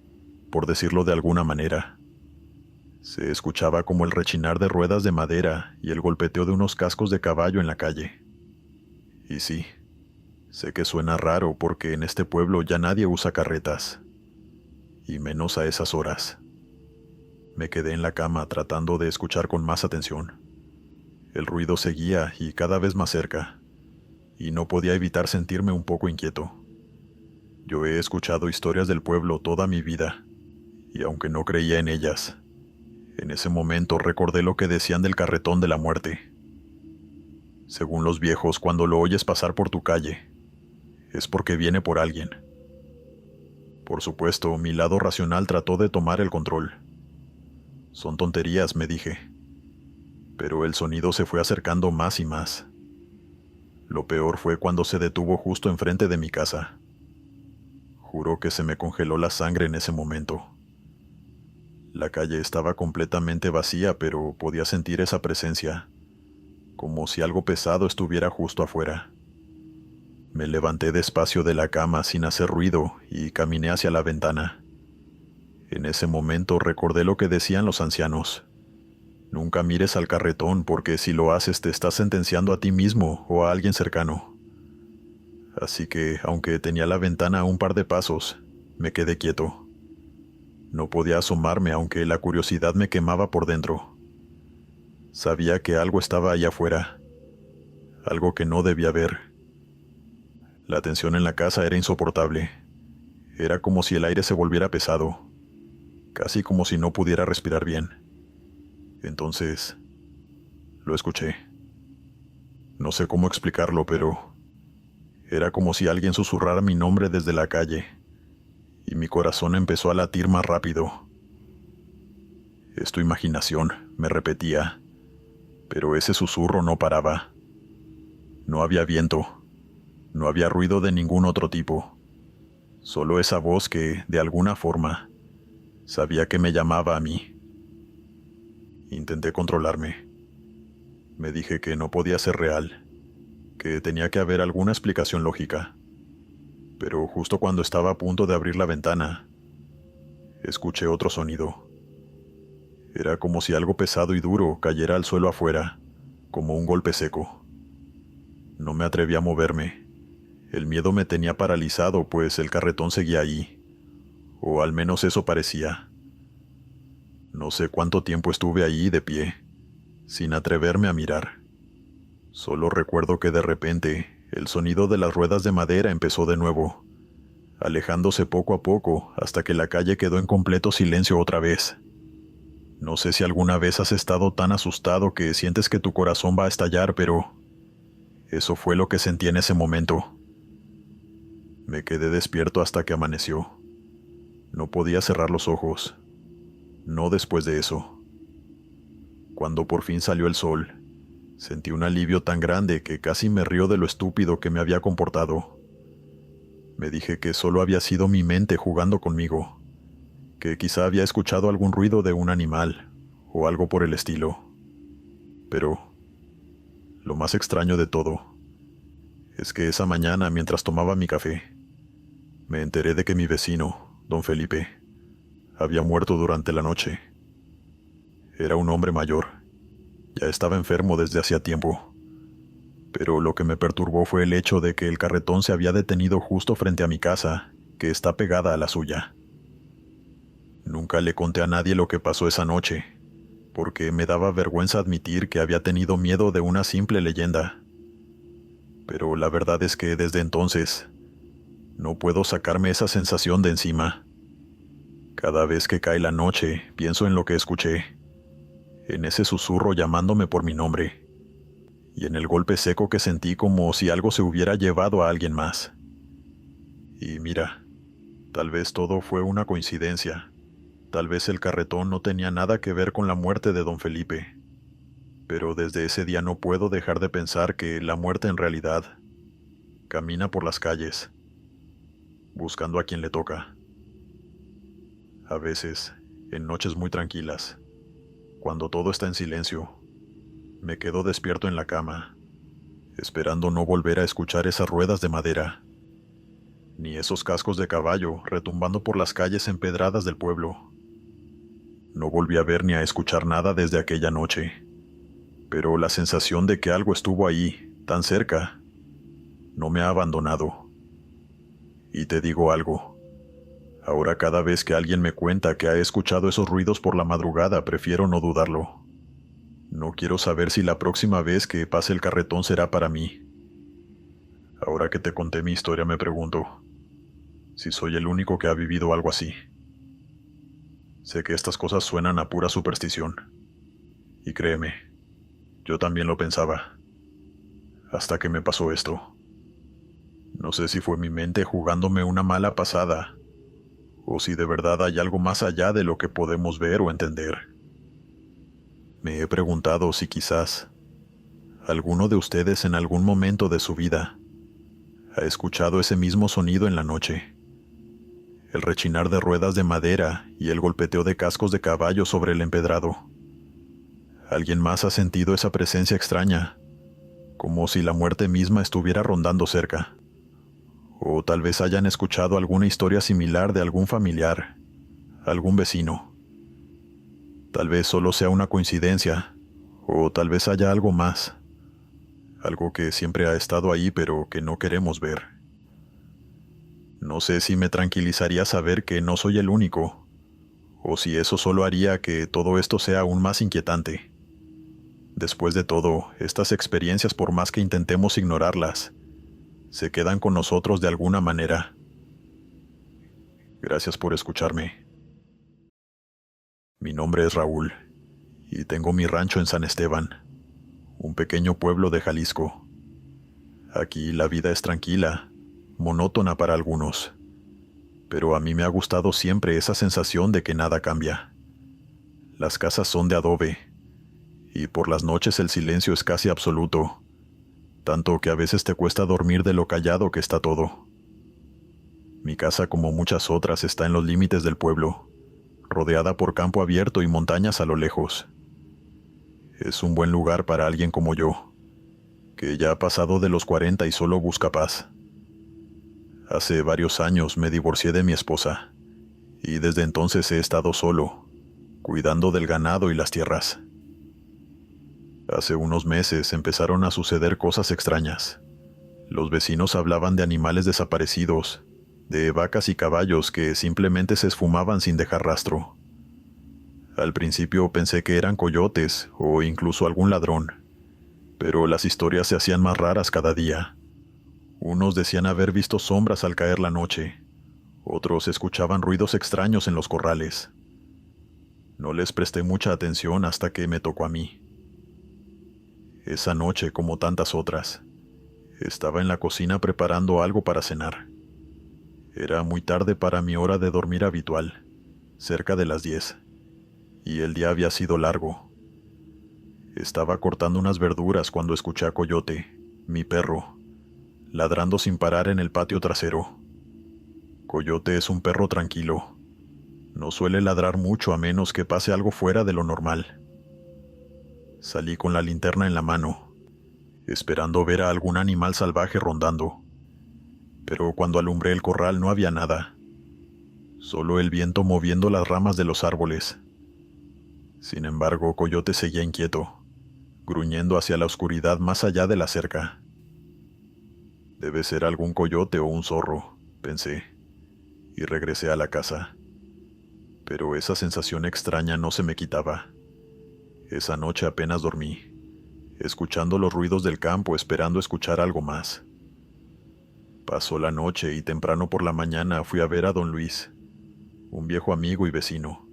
por decirlo de alguna manera. Se escuchaba como el rechinar de ruedas de madera y el golpeteo de unos cascos de caballo en la calle. Y sí, sé que suena raro porque en este pueblo ya nadie usa carretas, y menos a esas horas. Me quedé en la cama tratando de escuchar con más atención. El ruido seguía y cada vez más cerca, y no podía evitar sentirme un poco inquieto. Yo he escuchado historias del pueblo toda mi vida, y aunque no creía en ellas, en ese momento recordé lo que decían del carretón de la muerte. Según los viejos, cuando lo oyes pasar por tu calle, es porque viene por alguien. Por supuesto, mi lado racional trató de tomar el control. Son tonterías, me dije. Pero el sonido se fue acercando más y más. Lo peor fue cuando se detuvo justo enfrente de mi casa. Juro que se me congeló la sangre en ese momento. La calle estaba completamente vacía, pero podía sentir esa presencia, como si algo pesado estuviera justo afuera. Me levanté despacio de la cama sin hacer ruido y caminé hacia la ventana. En ese momento recordé lo que decían los ancianos. Nunca mires al carretón porque si lo haces te estás sentenciando a ti mismo o a alguien cercano. Así que, aunque tenía la ventana a un par de pasos, me quedé quieto. No podía asomarme aunque la curiosidad me quemaba por dentro. Sabía que algo estaba allá afuera, algo que no debía ver. La tensión en la casa era insoportable. Era como si el aire se volviera pesado, casi como si no pudiera respirar bien. Entonces, lo escuché. No sé cómo explicarlo, pero era como si alguien susurrara mi nombre desde la calle, y mi corazón empezó a latir más rápido. Es tu imaginación, me repetía, pero ese susurro no paraba. No había viento, no había ruido de ningún otro tipo, solo esa voz que, de alguna forma, sabía que me llamaba a mí. Intenté controlarme. Me dije que no podía ser real, que tenía que haber alguna explicación lógica. Pero justo cuando estaba a punto de abrir la ventana, escuché otro sonido. Era como si algo pesado y duro cayera al suelo afuera, como un golpe seco. No me atreví a moverme. El miedo me tenía paralizado, pues el carretón seguía ahí, o al menos eso parecía. No sé cuánto tiempo estuve ahí de pie, sin atreverme a mirar. Solo recuerdo que de repente el sonido de las ruedas de madera empezó de nuevo, alejándose poco a poco hasta que la calle quedó en completo silencio otra vez. No sé si alguna vez has estado tan asustado que sientes que tu corazón va a estallar, pero eso fue lo que sentí en ese momento. Me quedé despierto hasta que amaneció. No podía cerrar los ojos. No después de eso. Cuando por fin salió el sol, sentí un alivio tan grande que casi me rió de lo estúpido que me había comportado. Me dije que solo había sido mi mente jugando conmigo, que quizá había escuchado algún ruido de un animal, o algo por el estilo. Pero, lo más extraño de todo, es que esa mañana, mientras tomaba mi café, me enteré de que mi vecino, don Felipe, había muerto durante la noche. Era un hombre mayor. Ya estaba enfermo desde hacía tiempo. Pero lo que me perturbó fue el hecho de que el carretón se había detenido justo frente a mi casa, que está pegada a la suya. Nunca le conté a nadie lo que pasó esa noche, porque me daba vergüenza admitir que había tenido miedo de una simple leyenda. Pero la verdad es que desde entonces, no puedo sacarme esa sensación de encima. Cada vez que cae la noche, pienso en lo que escuché, en ese susurro llamándome por mi nombre, y en el golpe seco que sentí como si algo se hubiera llevado a alguien más. Y mira, tal vez todo fue una coincidencia. Tal vez el carretón no tenía nada que ver con la muerte de don Felipe. Pero desde ese día no puedo dejar de pensar que la muerte en realidad camina por las calles, buscando a quien le toca. A veces, en noches muy tranquilas, cuando todo está en silencio, me quedo despierto en la cama, esperando no volver a escuchar esas ruedas de madera, ni esos cascos de caballo retumbando por las calles empedradas del pueblo. No volví a ver ni a escuchar nada desde aquella noche, pero la sensación de que algo estuvo ahí, tan cerca, no me ha abandonado. Y te digo algo, Ahora cada vez que alguien me cuenta que ha escuchado esos ruidos por la madrugada, prefiero no dudarlo. No quiero saber si la próxima vez que pase el carretón será para mí. Ahora que te conté mi historia me pregunto si soy el único que ha vivido algo así. Sé que estas cosas suenan a pura superstición. Y créeme, yo también lo pensaba. Hasta que me pasó esto. No sé si fue mi mente jugándome una mala pasada, o si de verdad hay algo más allá de lo que podemos ver o entender. Me he preguntado si quizás alguno de ustedes en algún momento de su vida ha escuchado ese mismo sonido en la noche. El rechinar de ruedas de madera y el golpeteo de cascos de caballo sobre el empedrado. ¿Alguien más ha sentido esa presencia extraña? Como si la muerte misma estuviera rondando cerca. O tal vez hayan escuchado alguna historia similar de algún familiar, algún vecino. Tal vez solo sea una coincidencia, o tal vez haya algo más. Algo que siempre ha estado ahí pero que no queremos ver. No sé si me tranquilizaría saber que no soy el único, o si eso solo haría que todo esto sea aún más inquietante. Después de todo, estas experiencias, por más que intentemos ignorarlas, se quedan con nosotros de alguna manera. Gracias por escucharme. Mi nombre es Raúl, y tengo mi rancho en San Esteban, un pequeño pueblo de Jalisco. Aquí la vida es tranquila, monótona para algunos, pero a mí me ha gustado siempre esa sensación de que nada cambia. Las casas son de adobe, y por las noches el silencio es casi absoluto, tanto que a veces te cuesta dormir de lo callado que está todo. Mi casa, como muchas otras, está en los límites del pueblo, rodeada por campo abierto y montañas a lo lejos. Es un buen lugar para alguien como yo, que ya ha pasado de los 40 y solo busca paz. Hace varios años me divorcié de mi esposa, y desde entonces he estado solo, cuidando del ganado y las tierras. Hace unos meses empezaron a suceder cosas extrañas. Los vecinos hablaban de animales desaparecidos, de vacas y caballos que simplemente se esfumaban sin dejar rastro. Al principio pensé que eran coyotes o incluso algún ladrón, pero las historias se hacían más raras cada día. Unos decían haber visto sombras al caer la noche, otros escuchaban ruidos extraños en los corrales. No les presté mucha atención hasta que me tocó a mí. Esa noche, como tantas otras, estaba en la cocina preparando algo para cenar. Era muy tarde para mi hora de dormir habitual, cerca de las 10, y el día había sido largo. Estaba cortando unas verduras cuando escuché a Coyote, mi perro, ladrando sin parar en el patio trasero. Coyote es un perro tranquilo. No suele ladrar mucho a menos que pase algo fuera de lo normal. Salí con la linterna en la mano, esperando ver a algún animal salvaje rondando. Pero cuando alumbré el corral no había nada. Solo el viento moviendo las ramas de los árboles. Sin embargo, Coyote seguía inquieto, gruñendo hacia la oscuridad más allá de la cerca. Debe ser algún coyote o un zorro, pensé, y regresé a la casa. Pero esa sensación extraña no se me quitaba. Esa noche apenas dormí, escuchando los ruidos del campo, esperando escuchar algo más. Pasó la noche y temprano por la mañana fui a ver a don Luis, un viejo amigo y vecino.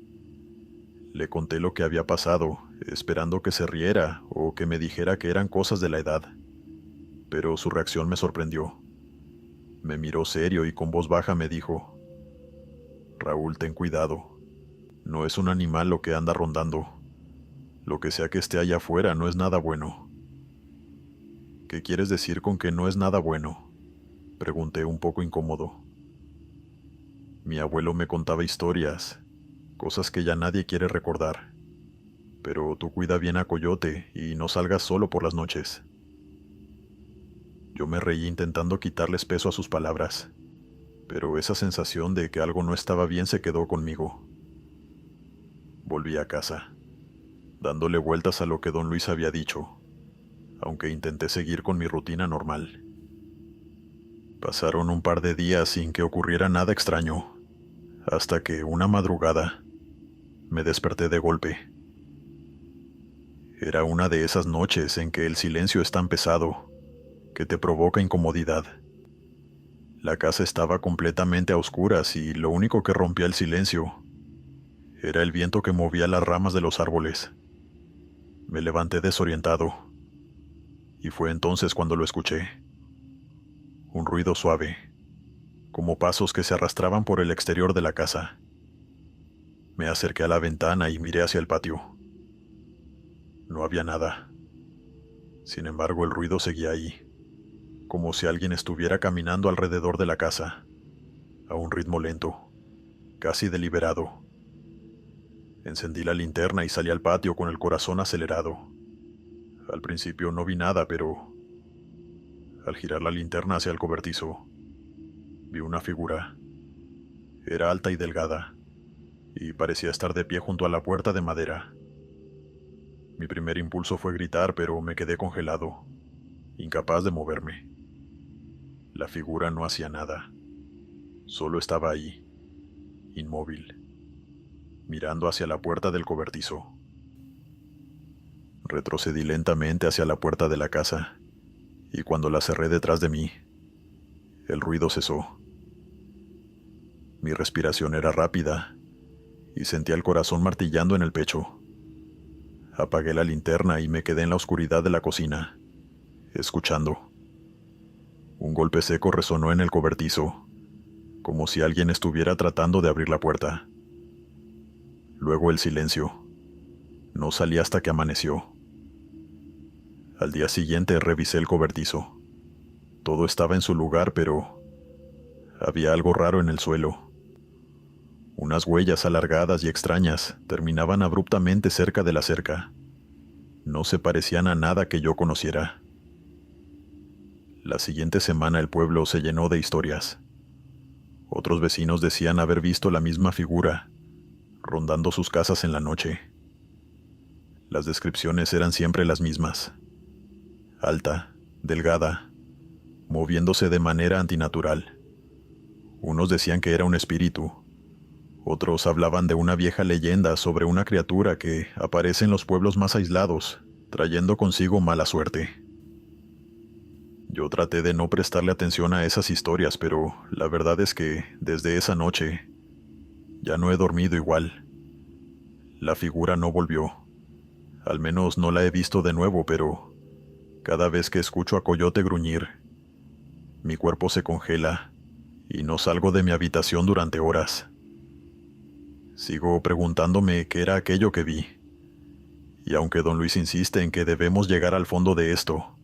Le conté lo que había pasado, esperando que se riera o que me dijera que eran cosas de la edad. Pero su reacción me sorprendió. Me miró serio y con voz baja me dijo: «Raúl, ten cuidado. No es un animal lo que anda rondando. Lo que sea que esté allá afuera no es nada bueno». «¿Qué quieres decir con que no es nada bueno?», pregunté un poco incómodo. Mi abuelo me contaba historias, cosas que ya nadie quiere recordar. Pero tú cuida bien a Coyote y no salgas solo por las noches. Yo me reí intentando quitarles peso a sus palabras, pero esa sensación de que algo no estaba bien se quedó conmigo. Volví a casa, dándole vueltas a lo que don Luis había dicho, aunque intenté seguir con mi rutina normal. Pasaron un par de días sin que ocurriera nada extraño, hasta que una madrugada me desperté de golpe. Era una de esas noches en que el silencio es tan pesado que te provoca incomodidad. La casa estaba completamente a oscuras y lo único que rompía el silencio era el viento que movía las ramas de los árboles. Me levanté desorientado y fue entonces cuando lo escuché. Un ruido suave, como pasos que se arrastraban por el exterior de la casa. Me acerqué a la ventana y miré hacia el patio. No había nada. Sin embargo, el ruido seguía ahí, como si alguien estuviera caminando alrededor de la casa, a un ritmo lento, casi deliberado. Encendí la linterna y salí al patio con el corazón acelerado. Al principio no vi nada, pero al girar la linterna hacia el cobertizo, vi una figura. Era alta y delgada, y parecía estar de pie junto a la puerta de madera. Mi primer impulso fue gritar, pero me quedé congelado, incapaz de moverme. La figura no hacía nada. Solo estaba ahí, inmóvil, mirando hacia la puerta del cobertizo. Retrocedí lentamente hacia la puerta de la casa, y cuando la cerré detrás de mí, el ruido cesó. Mi respiración era rápida, y sentía el corazón martillando en el pecho. Apagué la linterna y me quedé en la oscuridad de la cocina, escuchando. Un golpe seco resonó en el cobertizo, como si alguien estuviera tratando de abrir la puerta. Luego el silencio. No salí hasta que amaneció. Al día siguiente revisé el cobertizo. Todo estaba en su lugar, pero había algo raro en el suelo. Unas huellas alargadas y extrañas terminaban abruptamente cerca de la cerca. No se parecían a nada que yo conociera. La siguiente semana el pueblo se llenó de historias. Otros vecinos decían haber visto la misma figura, rondando sus casas en la noche. Las descripciones eran siempre las mismas. Alta, delgada, moviéndose de manera antinatural. Unos decían que era un espíritu. Otros hablaban de una vieja leyenda sobre una criatura que aparece en los pueblos más aislados, trayendo consigo mala suerte. Yo traté de no prestarle atención a esas historias, pero la verdad es que, desde esa noche, ya no he dormido igual. La figura no volvió. Al menos no la he visto de nuevo, pero cada vez que escucho a Coyote gruñir, mi cuerpo se congela y no salgo de mi habitación durante horas. Sigo preguntándome qué era aquello que vi. Y aunque don Luis insiste en que debemos llegar al fondo de esto,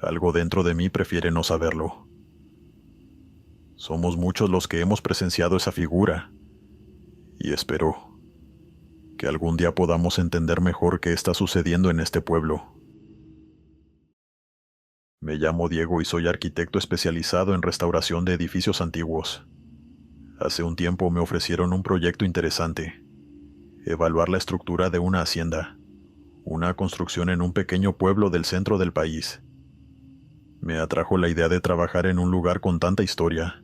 algo dentro de mí prefiere no saberlo. Somos muchos los que hemos presenciado esa figura, y espero que algún día podamos entender mejor qué está sucediendo en este pueblo. Me llamo Diego y soy arquitecto especializado en restauración de edificios antiguos. Hace un tiempo me ofrecieron un proyecto interesante: evaluar la estructura de una hacienda, una construcción en un pequeño pueblo del centro del país. Me atrajo la idea de trabajar en un lugar con tanta historia,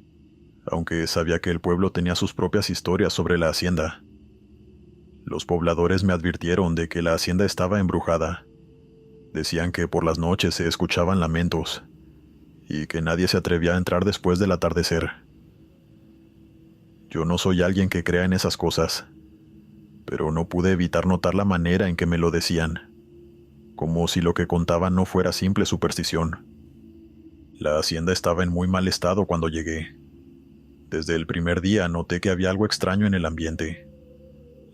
aunque sabía que el pueblo tenía sus propias historias sobre la hacienda. Los pobladores me advirtieron de que la hacienda estaba embrujada. Decían que por las noches se escuchaban lamentos, y que nadie se atrevía a entrar después del atardecer. Yo no soy alguien que crea en esas cosas, pero no pude evitar notar la manera en que me lo decían, como si lo que contaban no fuera simple superstición. La hacienda estaba en muy mal estado cuando llegué. Desde el primer día noté que había algo extraño en el ambiente.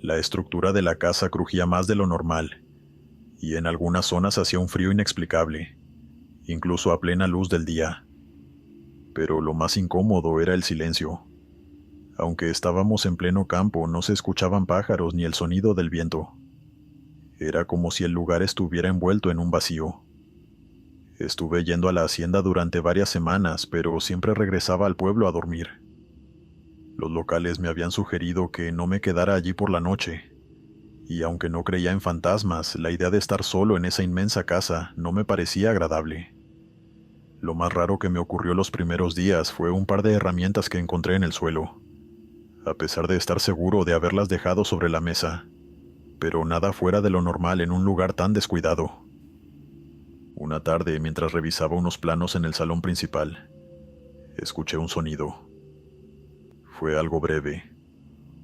La estructura de la casa crujía más de lo normal, y en algunas zonas hacía un frío inexplicable, incluso a plena luz del día. Pero lo más incómodo era el silencio. Aunque estábamos en pleno campo, no se escuchaban pájaros ni el sonido del viento. Era como si el lugar estuviera envuelto en un vacío. Estuve yendo a la hacienda durante varias semanas, pero siempre regresaba al pueblo a dormir. Los locales me habían sugerido que no me quedara allí por la noche, y aunque no creía en fantasmas, la idea de estar solo en esa inmensa casa no me parecía agradable. Lo más raro que me ocurrió los primeros días fue un par de herramientas que encontré en el suelo. a pesar de estar seguro de haberlas dejado sobre la mesa, pero nada fuera de lo normal en un lugar tan descuidado. Una tarde, mientras revisaba unos planos en el salón principal, escuché un sonido. Fue algo breve,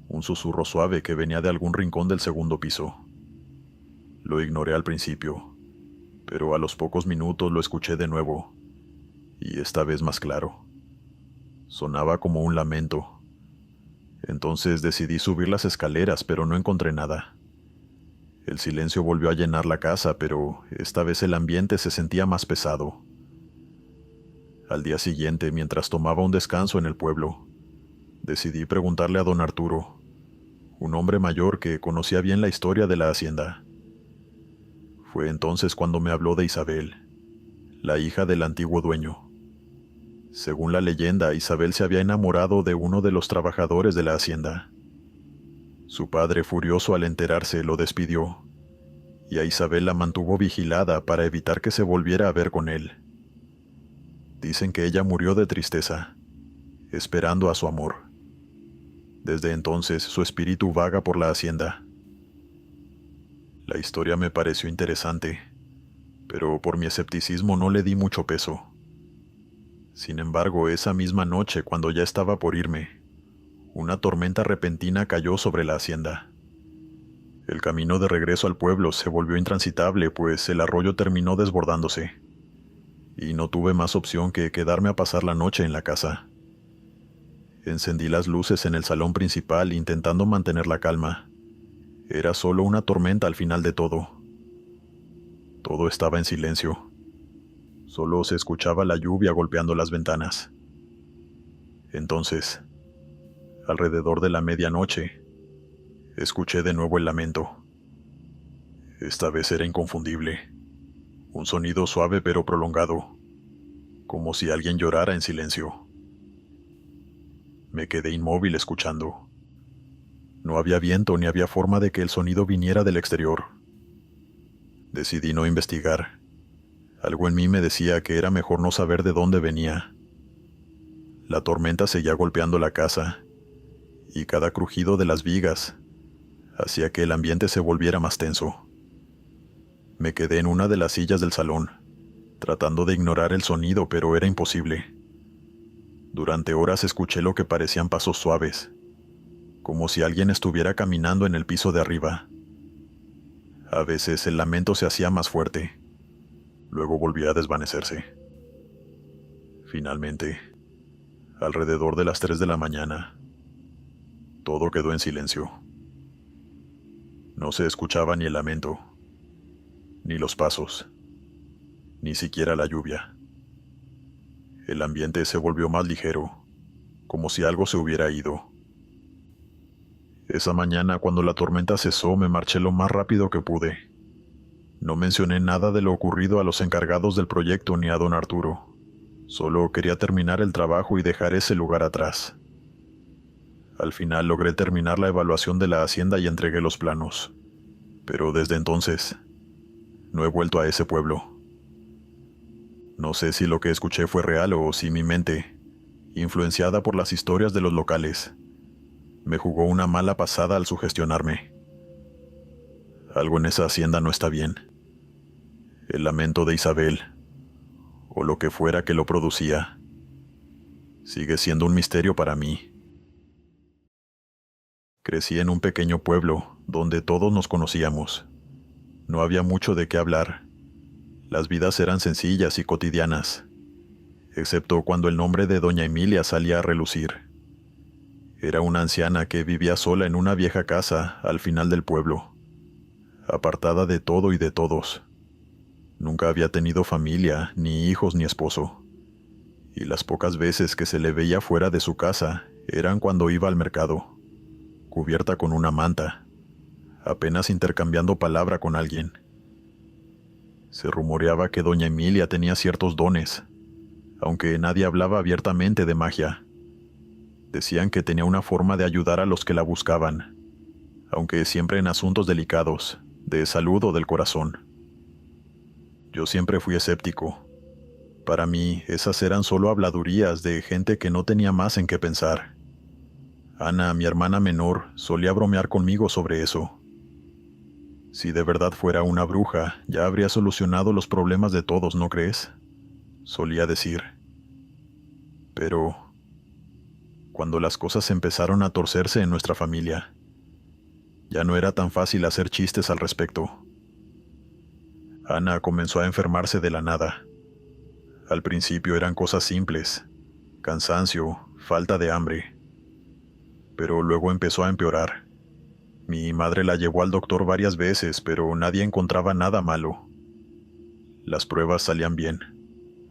un susurro suave que venía de algún rincón del segundo piso. Lo ignoré al principio, pero a los pocos minutos lo escuché de nuevo, y esta vez más claro. Sonaba como un lamento. Entonces decidí subir las escaleras, pero no encontré nada. El silencio volvió a llenar la casa, pero esta vez el ambiente se sentía más pesado. Al día siguiente, mientras tomaba un descanso en el pueblo, decidí preguntarle a don Arturo, un hombre mayor que conocía bien la historia de la hacienda. Fue entonces cuando me habló de Isabel, la hija del antiguo dueño. Según la leyenda, Isabel se había enamorado de uno de los trabajadores de la hacienda. Su padre, furioso al enterarse, lo despidió, y a Isabel la mantuvo vigilada para evitar que se volviera a ver con él. Dicen que ella murió de tristeza, esperando a su amor. Desde entonces su espíritu vaga por la hacienda. La historia me pareció interesante, pero por mi escepticismo no le di mucho peso. Sin embargo, esa misma noche, cuando ya estaba por irme, una tormenta repentina cayó sobre la hacienda. El camino de regreso al pueblo se volvió intransitable, pues el arroyo terminó desbordándose, y no tuve más opción que quedarme a pasar la noche en la casa. Encendí las luces en el salón principal intentando mantener la calma. Era solo una tormenta al final de todo. Todo estaba en silencio. Solo se escuchaba la lluvia golpeando las ventanas. Entonces, alrededor de la medianoche, escuché de nuevo el lamento. Esta vez era inconfundible. Un sonido suave pero prolongado, como si alguien llorara en silencio. Me quedé inmóvil escuchando. No había viento ni había forma de que el sonido viniera del exterior. Decidí no investigar. Algo en mí me decía que era mejor no saber de dónde venía. La tormenta seguía golpeando la casa, y cada crujido de las vigas hacía que el ambiente se volviera más tenso. Me quedé en una de las sillas del salón, tratando de ignorar el sonido, pero era imposible. Durante horas escuché lo que parecían pasos suaves, como si alguien estuviera caminando en el piso de arriba. A veces el lamento se hacía más fuerte, luego volvía a desvanecerse. Finalmente, alrededor de las 3 de la mañana, todo quedó en silencio. No se escuchaba ni el lamento, ni los pasos, ni siquiera la lluvia. El ambiente se volvió más ligero, como si algo se hubiera ido. Esa mañana, cuando la tormenta cesó, me marché lo más rápido que pude. No mencioné nada de lo ocurrido a los encargados del proyecto ni a don Arturo. Solo quería terminar el trabajo y dejar ese lugar atrás. Al final logré terminar la evaluación de la hacienda y entregué los planos. Pero desde entonces, no he vuelto a ese pueblo. No sé si lo que escuché fue real o si mi mente, influenciada por las historias de los locales, me jugó una mala pasada al sugestionarme. Algo en esa hacienda no está bien. El lamento de Isabel, o lo que fuera que lo producía, sigue siendo un misterio para mí. Crecí en un pequeño pueblo donde todos nos conocíamos. No había mucho de qué hablar. Las vidas eran sencillas y cotidianas, excepto cuando el nombre de doña Emilia salía a relucir. Era una anciana que vivía sola en una vieja casa al final del pueblo, apartada de todo y de todos. Nunca había tenido familia, ni hijos ni esposo, y las pocas veces que se le veía fuera de su casa eran cuando iba al mercado, cubierta con una manta, apenas intercambiando palabra con alguien. Se rumoreaba que doña Emilia tenía ciertos dones, aunque nadie hablaba abiertamente de magia. Decían que tenía una forma de ayudar a los que la buscaban, aunque siempre en asuntos delicados, de salud o del corazón. Yo siempre fui escéptico. Para mí, esas eran solo habladurías de gente que no tenía más en qué pensar. Ana, mi hermana menor, solía bromear conmigo sobre eso. Si de verdad fuera una bruja, ya habría solucionado los problemas de todos, ¿no crees? Solía decir. Pero cuando las cosas empezaron a torcerse en nuestra familia, ya no era tan fácil hacer chistes al respecto. Ana comenzó a enfermarse de la nada. Al principio eran cosas simples, cansancio, falta de hambre. Pero luego empezó a empeorar. Mi madre la llevó al doctor varias veces, pero nadie encontraba nada malo. Las pruebas salían bien.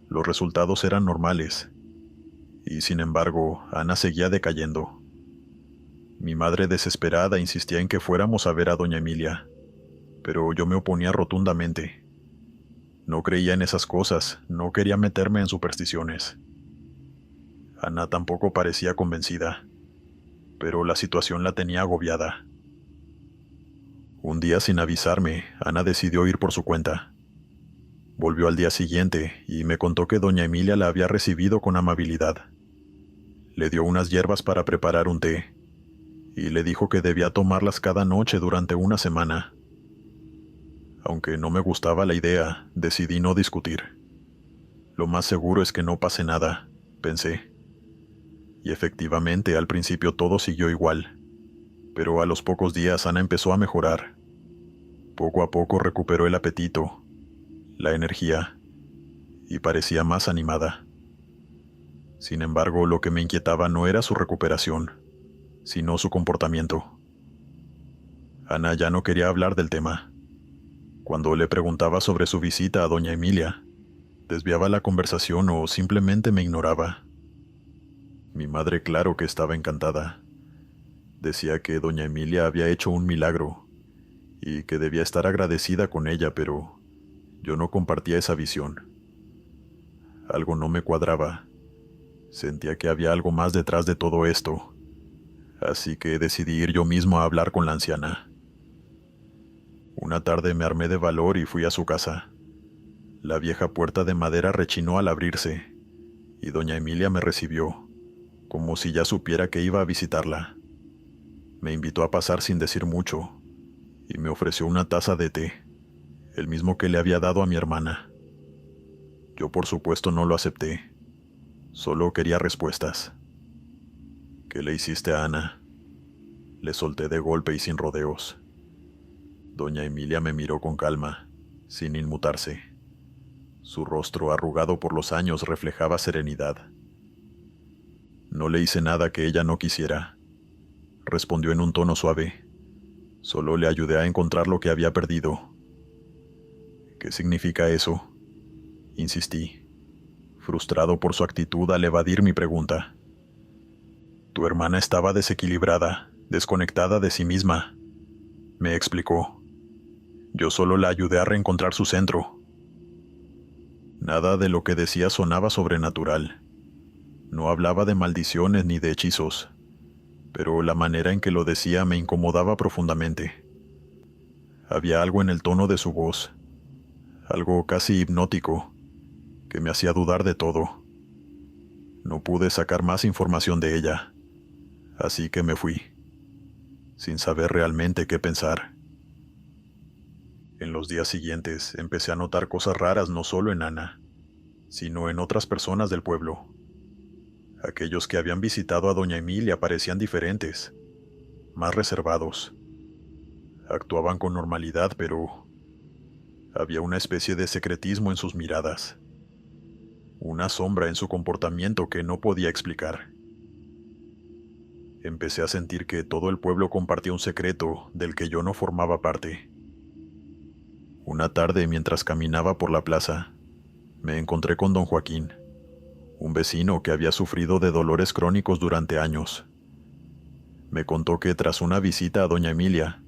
Los resultados eran normales. Y sin embargo, Ana seguía decayendo. Mi madre desesperada insistía en que fuéramos a ver a doña Emilia, pero yo me oponía rotundamente. No creía en esas cosas, no quería meterme en supersticiones. Ana tampoco parecía convencida, pero la situación la tenía agobiada. Un día, sin avisarme, Ana decidió ir por su cuenta. Volvió al día siguiente y me contó que doña Emilia la había recibido con amabilidad. Le dio unas hierbas para preparar un té y le dijo que debía tomarlas cada noche durante una semana. Aunque no me gustaba la idea, decidí no discutir. Lo más seguro es que no pase nada, pensé. Y efectivamente, al principio todo siguió igual. Pero a los pocos días Ana empezó a mejorar. Poco a poco recuperó el apetito, la energía, y parecía más animada. Sin embargo, lo que me inquietaba no era su recuperación, sino su comportamiento. Ana ya no quería hablar del tema. Cuando le preguntaba sobre su visita a doña Emilia, desviaba la conversación o simplemente me ignoraba. Mi madre, claro que estaba encantada. Decía que doña Emilia había hecho un milagro y que debía estar agradecida con ella, pero yo no compartía esa visión. Algo no me cuadraba. Sentía que había algo más detrás de todo esto, así que decidí ir yo mismo a hablar con la anciana. Una tarde me armé de valor y fui a su casa. La vieja puerta de madera rechinó al abrirse, y doña Emilia me recibió, como si ya supiera que iba a visitarla. Me invitó a pasar sin decir mucho, y me ofreció una taza de té, el mismo que le había dado a mi hermana. Yo por supuesto no lo acepté, solo quería respuestas. ¿Qué le hiciste a Ana? Le solté de golpe y sin rodeos. Doña Emilia me miró con calma, sin inmutarse. Su rostro, arrugado por los años, reflejaba serenidad. No le hice nada que ella no quisiera, respondió en un tono suave. Solo le ayudé a encontrar lo que había perdido. ¿Qué significa eso? Insistí, frustrado por su actitud al evadir mi pregunta. Tu hermana estaba desequilibrada, desconectada de sí misma, me explicó. Yo solo la ayudé a reencontrar su centro. Nada de lo que decía sonaba sobrenatural. No hablaba de maldiciones ni de hechizos, pero la manera en que lo decía me incomodaba profundamente. Había algo en el tono de su voz, algo casi hipnótico, que me hacía dudar de todo. No pude sacar más información de ella, así que me fui, sin saber realmente qué pensar. En los días siguientes empecé a notar cosas raras no solo en Ana, sino en otras personas del pueblo. Aquellos que habían visitado a doña Emilia parecían diferentes, más reservados. Actuaban con normalidad, pero había una especie de secretismo en sus miradas, una sombra en su comportamiento que no podía explicar. Empecé a sentir que todo el pueblo compartía un secreto del que yo no formaba parte. Una tarde, mientras caminaba por la plaza, me encontré con don Joaquín, un vecino que había sufrido de dolores crónicos durante años. Me contó que tras una visita a doña Emilia,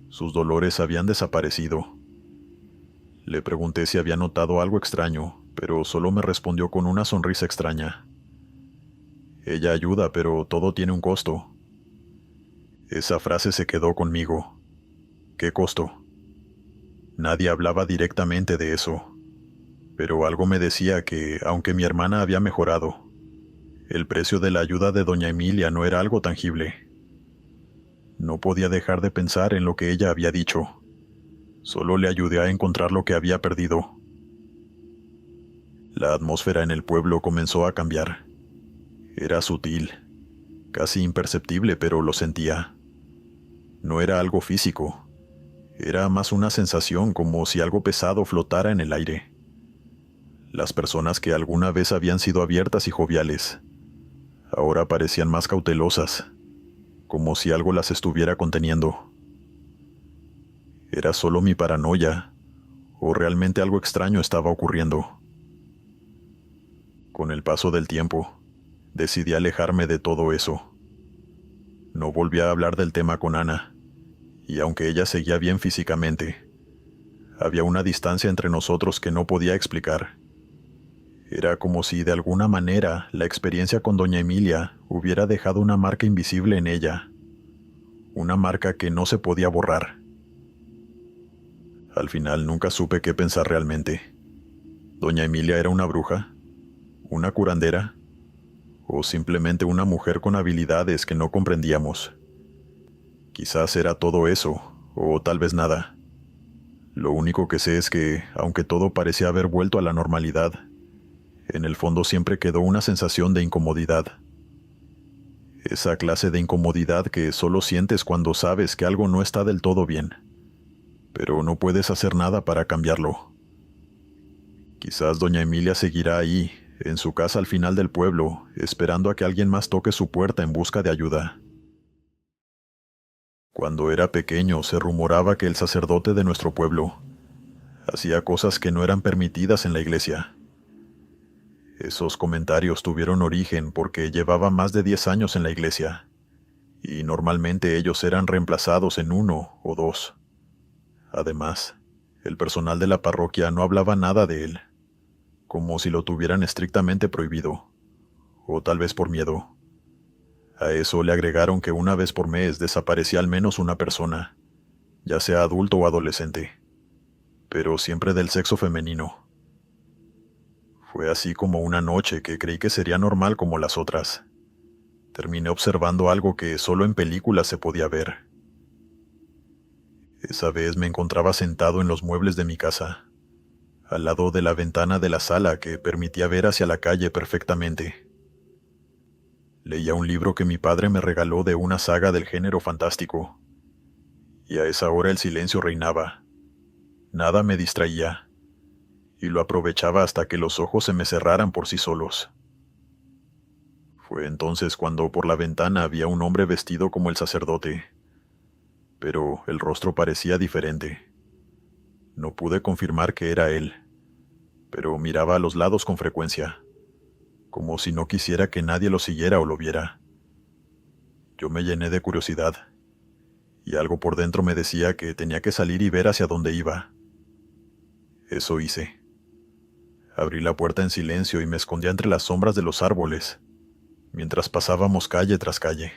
sus dolores habían desaparecido. Le pregunté si había notado algo extraño, pero solo me respondió con una sonrisa extraña. Ella ayuda, pero todo tiene un costo. Esa frase se quedó conmigo. ¿Qué costo? Nadie hablaba directamente de eso, pero algo me decía que, aunque mi hermana había mejorado, El precio de la ayuda de doña Emilia no era algo tangible. No podía dejar de pensar en lo que ella había dicho. Solo le ayudé a encontrar lo que había perdido. La atmósfera en el pueblo comenzó a cambiar. Era sutil, casi imperceptible, pero lo sentía. No era algo físico. Era más una sensación, como si algo pesado flotara en el aire. Las personas que alguna vez habían sido abiertas y joviales, ahora parecían más cautelosas, como si algo las estuviera conteniendo. ¿Era solo mi paranoia, o realmente algo extraño estaba ocurriendo? Con el paso del tiempo, decidí alejarme de todo eso. No volví a hablar del tema con Ana, y aunque ella seguía bien físicamente, había una distancia entre nosotros que no podía explicar. Era como si de alguna manera la experiencia con doña Emilia hubiera dejado una marca invisible en ella, una marca que no se podía borrar. Al final nunca supe qué pensar realmente. ¿Doña Emilia era una bruja? ¿Una curandera? ¿O simplemente una mujer con habilidades que no comprendíamos? Quizás era todo eso, o tal vez nada. Lo único que sé es que, aunque todo parecía haber vuelto a la normalidad, en el fondo siempre quedó una sensación de incomodidad. Esa clase de incomodidad que solo sientes cuando sabes que algo no está del todo bien, pero no puedes hacer nada para cambiarlo. Quizás doña Emilia seguirá ahí, en su casa al final del pueblo, esperando a que alguien más toque su puerta en busca de ayuda. Cuando era pequeño se rumoraba que el sacerdote de nuestro pueblo hacía cosas que no eran permitidas en la iglesia. Esos comentarios tuvieron origen porque llevaba más de 10 años en la iglesia, y normalmente ellos eran reemplazados en 1 o 2. Además, el personal de la parroquia no hablaba nada de él, como si lo tuvieran estrictamente prohibido, o tal vez por miedo. A eso le agregaron que una vez por mes desaparecía al menos una persona, ya sea adulto o adolescente, pero siempre del sexo femenino. Fue así como una noche que creí que sería normal como las otras. Terminé observando algo que solo en películas se podía ver. Esa vez me encontraba sentado en los muebles de mi casa, al lado de la ventana de la sala que permitía ver hacia la calle perfectamente. Leía un libro que mi padre me regaló de una saga del género fantástico, y a esa hora el silencio reinaba. Nada me distraía, y lo aprovechaba hasta que los ojos se me cerraran por sí solos. Fue entonces cuando por la ventana había un hombre vestido como el sacerdote, pero el rostro parecía diferente. No pude confirmar que era él, pero miraba a los lados con frecuencia, como si no quisiera que nadie lo siguiera o lo viera. Yo me llené de curiosidad, y algo por dentro me decía que tenía que salir y ver hacia dónde iba. Eso hice. Abrí la puerta en silencio y me escondía entre las sombras de los árboles, mientras pasábamos calle tras calle.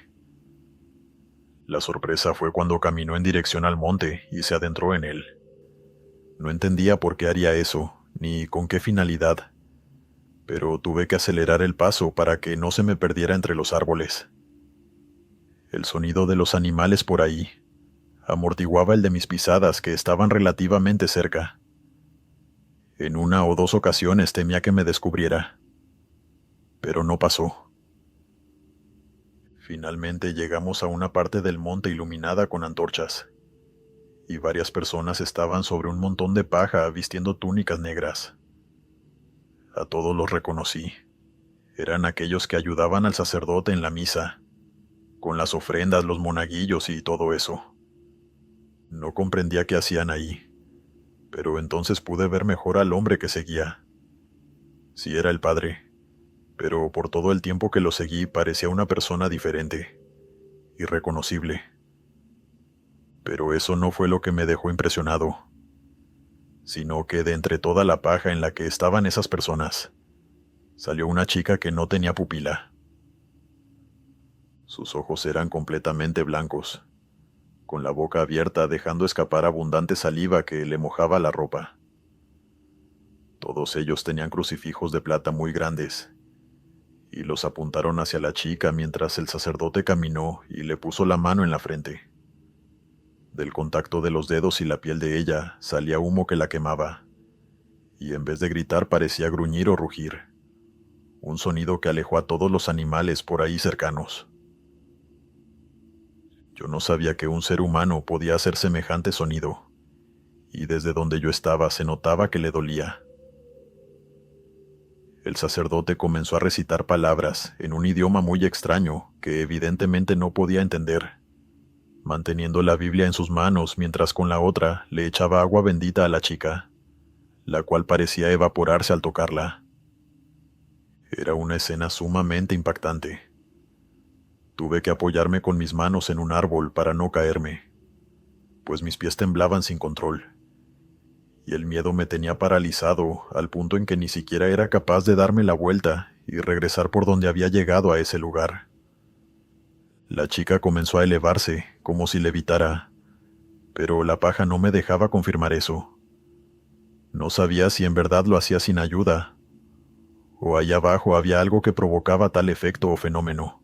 La sorpresa fue cuando caminó en dirección al monte y se adentró en él. No entendía por qué haría eso, ni con qué finalidad, pero tuve que acelerar el paso para que no se me perdiera entre los árboles. El sonido de los animales por ahí amortiguaba el de mis pisadas que estaban relativamente cerca. En 1 o 2 ocasiones temía que me descubriera, pero no pasó. Finalmente llegamos a una parte del monte iluminada con antorchas, y varias personas estaban sobre un montón de paja vistiendo túnicas negras. A todos los reconocí. Eran aquellos que ayudaban al sacerdote en la misa, con las ofrendas, los monaguillos y todo eso. No comprendía qué hacían ahí, pero entonces pude ver mejor al hombre que seguía. Sí era el padre, pero por todo el tiempo que lo seguí parecía una persona diferente, irreconocible. Pero eso no fue lo que me dejó impresionado, sino que de entre toda la paja en la que estaban esas personas, salió una chica que no tenía pupila. Sus ojos eran completamente blancos, con la boca abierta dejando escapar abundante saliva que le mojaba la ropa. Todos ellos tenían crucifijos de plata muy grandes, y los apuntaron hacia la chica mientras el sacerdote caminó y le puso la mano en la frente. Del contacto de los dedos y la piel de ella salía humo que la quemaba, y en vez de gritar parecía gruñir o rugir, un sonido que alejó a todos los animales por ahí cercanos. Yo no sabía que un ser humano podía hacer semejante sonido, y desde donde yo estaba se notaba que le dolía. El sacerdote comenzó a recitar palabras en un idioma muy extraño que evidentemente no podía entender, manteniendo la Biblia en sus manos mientras con la otra le echaba agua bendita a la chica, la cual parecía evaporarse al tocarla. Era una escena sumamente impactante. Tuve que apoyarme con mis manos en un árbol para no caerme, pues mis pies temblaban sin control, y el miedo me tenía paralizado al punto en que ni siquiera era capaz de darme la vuelta y regresar por donde había llegado a ese lugar. La chica comenzó a elevarse, como si levitara, pero la paja no me dejaba confirmar eso. No sabía si en verdad lo hacía sin ayuda, o allá abajo había algo que provocaba tal efecto o fenómeno.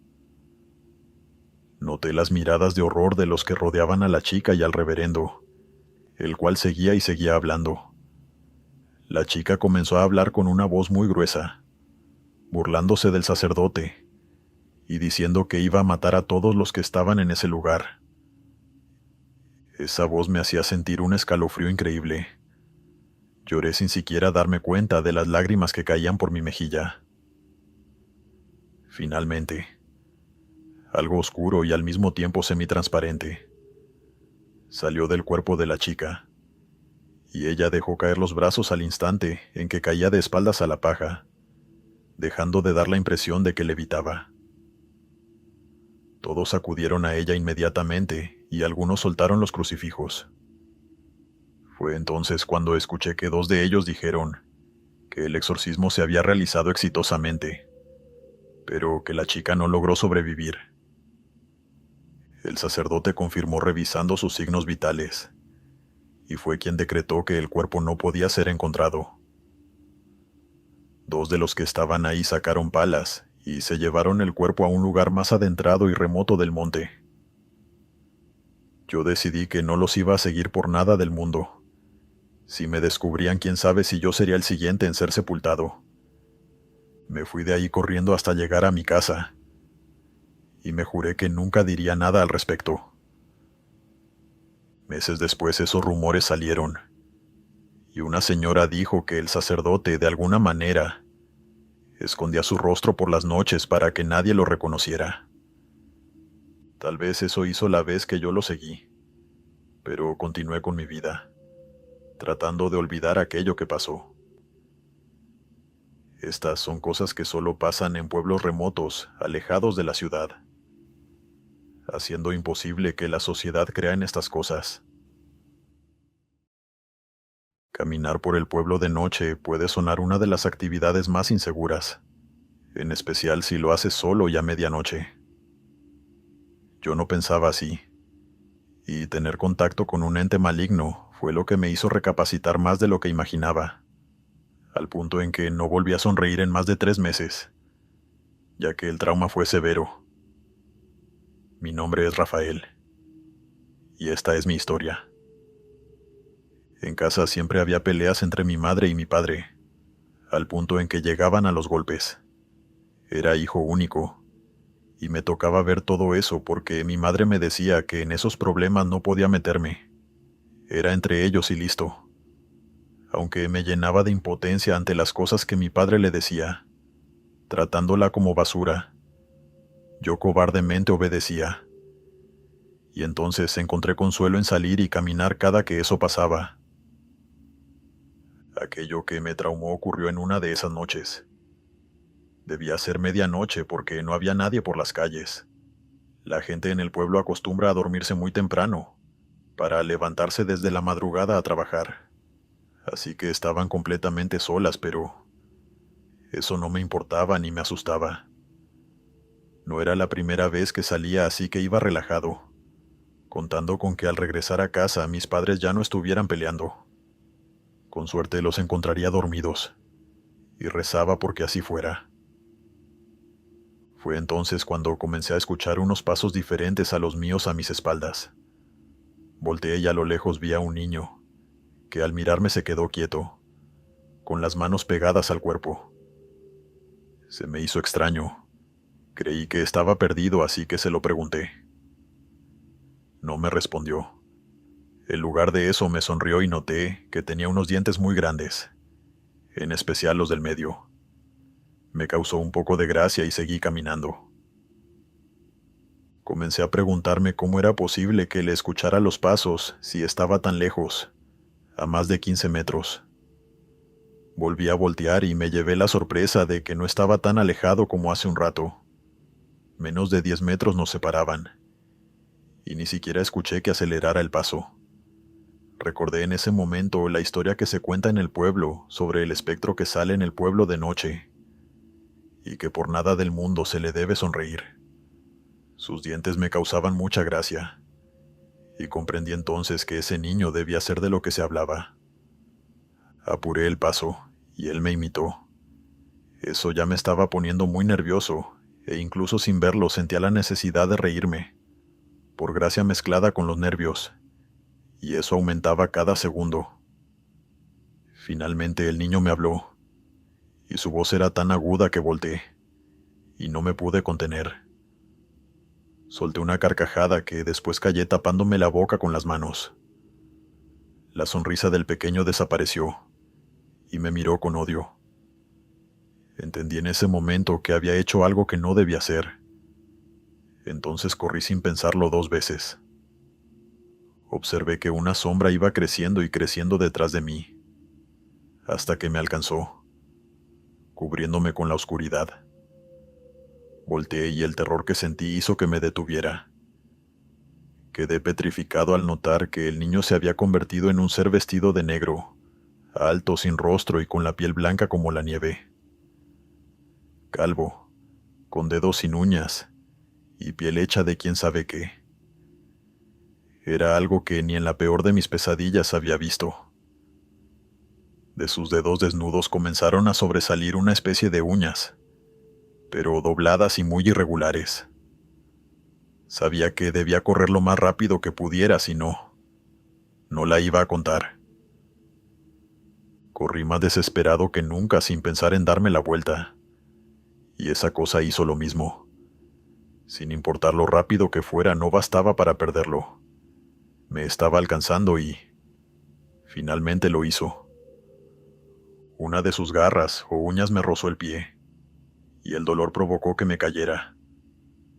Noté las miradas de horror de los que rodeaban a la chica y al reverendo, el cual seguía y seguía hablando. La chica comenzó a hablar con una voz muy gruesa, burlándose del sacerdote, y diciendo que iba a matar a todos los que estaban en ese lugar. Esa voz me hacía sentir un escalofrío increíble. Lloré sin siquiera darme cuenta de las lágrimas que caían por mi mejilla. Finalmente, algo oscuro y al mismo tiempo semitransparente salió del cuerpo de la chica, y ella dejó caer los brazos al instante en que caía de espaldas a la paja, dejando de dar la impresión de que levitaba. Todos acudieron a ella inmediatamente y algunos soltaron los crucifijos. Fue entonces cuando escuché que 2 de ellos dijeron que el exorcismo se había realizado exitosamente, pero que la chica no logró sobrevivir. El sacerdote confirmó revisando sus signos vitales, y fue quien decretó que el cuerpo no podía ser encontrado. 2 de los que estaban ahí sacaron palas y se llevaron el cuerpo a un lugar más adentrado y remoto del monte. Yo decidí que no los iba a seguir por nada del mundo. Si me descubrían, quién sabe si yo sería el siguiente en ser sepultado. Me fui de ahí corriendo hasta llegar a mi casa, y me juré que nunca diría nada al respecto. Meses después esos rumores salieron, y una señora dijo que el sacerdote, de alguna manera, escondía su rostro por las noches para que nadie lo reconociera. Tal vez eso hizo la vez que yo lo seguí, pero continué con mi vida, tratando de olvidar aquello que pasó. Estas son cosas que solo pasan en pueblos remotos, alejados de la ciudad, haciendo imposible que la sociedad crea en estas cosas. Caminar por el pueblo de noche puede sonar una de las actividades más inseguras, en especial si lo haces solo y a medianoche. Yo no pensaba así, y tener contacto con un ente maligno fue lo que me hizo recapacitar más de lo que imaginaba, al punto en que no volví a sonreír en más de 3 meses, ya que el trauma fue severo. Mi nombre es Rafael, y esta es mi historia. En casa siempre había peleas entre mi madre y mi padre, al punto en que llegaban a los golpes. Era hijo único, y me tocaba ver todo eso porque mi madre me decía que en esos problemas no podía meterme. Era entre ellos y listo. Aunque me llenaba de impotencia ante las cosas que mi padre le decía, tratándola como basura, yo cobardemente obedecía. Y entonces encontré consuelo en salir y caminar cada que eso pasaba. Aquello que me traumó ocurrió en una de esas noches. Debía ser medianoche porque no había nadie por las calles. La gente en el pueblo acostumbra a dormirse muy temprano, para levantarse desde la madrugada a trabajar. Así que estaban completamente solas, pero eso no me importaba ni me asustaba. No era la primera vez que salía, así que iba relajado, contando con que al regresar a casa mis padres ya no estuvieran peleando. Con suerte los encontraría dormidos, y rezaba porque así fuera. Fue entonces cuando comencé a escuchar unos pasos diferentes a los míos a mis espaldas. Volteé y a lo lejos vi a un niño, que al mirarme se quedó quieto, con las manos pegadas al cuerpo. Se me hizo extraño. Creí que estaba perdido, así que se lo pregunté. No me respondió. En lugar de eso me sonrió y noté que tenía unos dientes muy grandes, en especial los del medio. Me causó un poco de gracia y seguí caminando. Comencé a preguntarme cómo era posible que le escuchara los pasos si estaba tan lejos, a más de 15 metros. Volví a voltear y me llevé la sorpresa de que no estaba tan alejado como hace un rato. Menos de 10 metros nos separaban, y ni siquiera escuché que acelerara el paso. Recordé en ese momento la historia que se cuenta en el pueblo sobre el espectro que sale en el pueblo de noche, y que por nada del mundo se le debe sonreír. Sus dientes me causaban mucha gracia, y comprendí entonces que ese niño debía ser de lo que se hablaba. Apuré el paso, y él me imitó. Eso ya me estaba poniendo muy nervioso, e incluso sin verlo sentía la necesidad de reírme, por gracia mezclada con los nervios, y eso aumentaba cada segundo. Finalmente el niño me habló, y su voz era tan aguda que volteé, y no me pude contener. Solté una carcajada que después callé tapándome la boca con las manos. La sonrisa del pequeño desapareció, y me miró con odio. Entendí en ese momento que había hecho algo que no debía hacer. Entonces corrí sin pensarlo 2 veces. Observé que una sombra iba creciendo y creciendo detrás de mí, hasta que me alcanzó, cubriéndome con la oscuridad. Volteé y el terror que sentí hizo que me detuviera. Quedé petrificado al notar que el niño se había convertido en un ser vestido de negro, alto, sin rostro y con la piel blanca como la nieve. Calvo, con dedos sin uñas y piel hecha de quién sabe qué. Era algo que ni en la peor de mis pesadillas había visto. De sus dedos desnudos comenzaron a sobresalir una especie de uñas, pero dobladas y muy irregulares. Sabía que debía correr lo más rápido que pudiera, si no la iba a contar. Corrí más desesperado que nunca sin pensar en darme la vuelta, y esa cosa hizo lo mismo. Sin importar lo rápido que fuera, no bastaba para perderlo. Me estaba alcanzando y finalmente lo hizo. Una de sus garras o uñas me rozó el pie, y el dolor provocó que me cayera,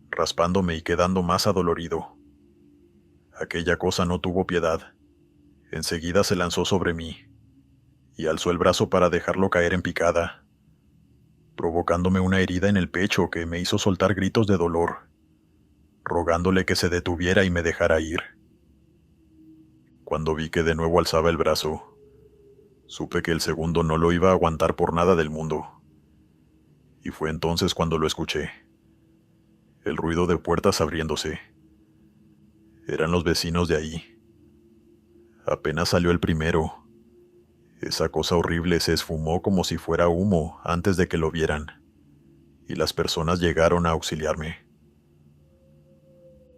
raspándome y quedando más adolorido. Aquella cosa no tuvo piedad. Enseguida se lanzó sobre mí, y alzó el brazo para dejarlo caer en picada, provocándome una herida en el pecho que me hizo soltar gritos de dolor, rogándole que se detuviera y me dejara ir. Cuando vi que de nuevo alzaba el brazo, supe que el segundo no lo iba a aguantar por nada del mundo, y fue entonces cuando lo escuché. El ruido de puertas abriéndose. Eran los vecinos de ahí. Apenas salió el primero. Esa cosa horrible se esfumó como si fuera humo antes de que lo vieran, y las personas llegaron a auxiliarme.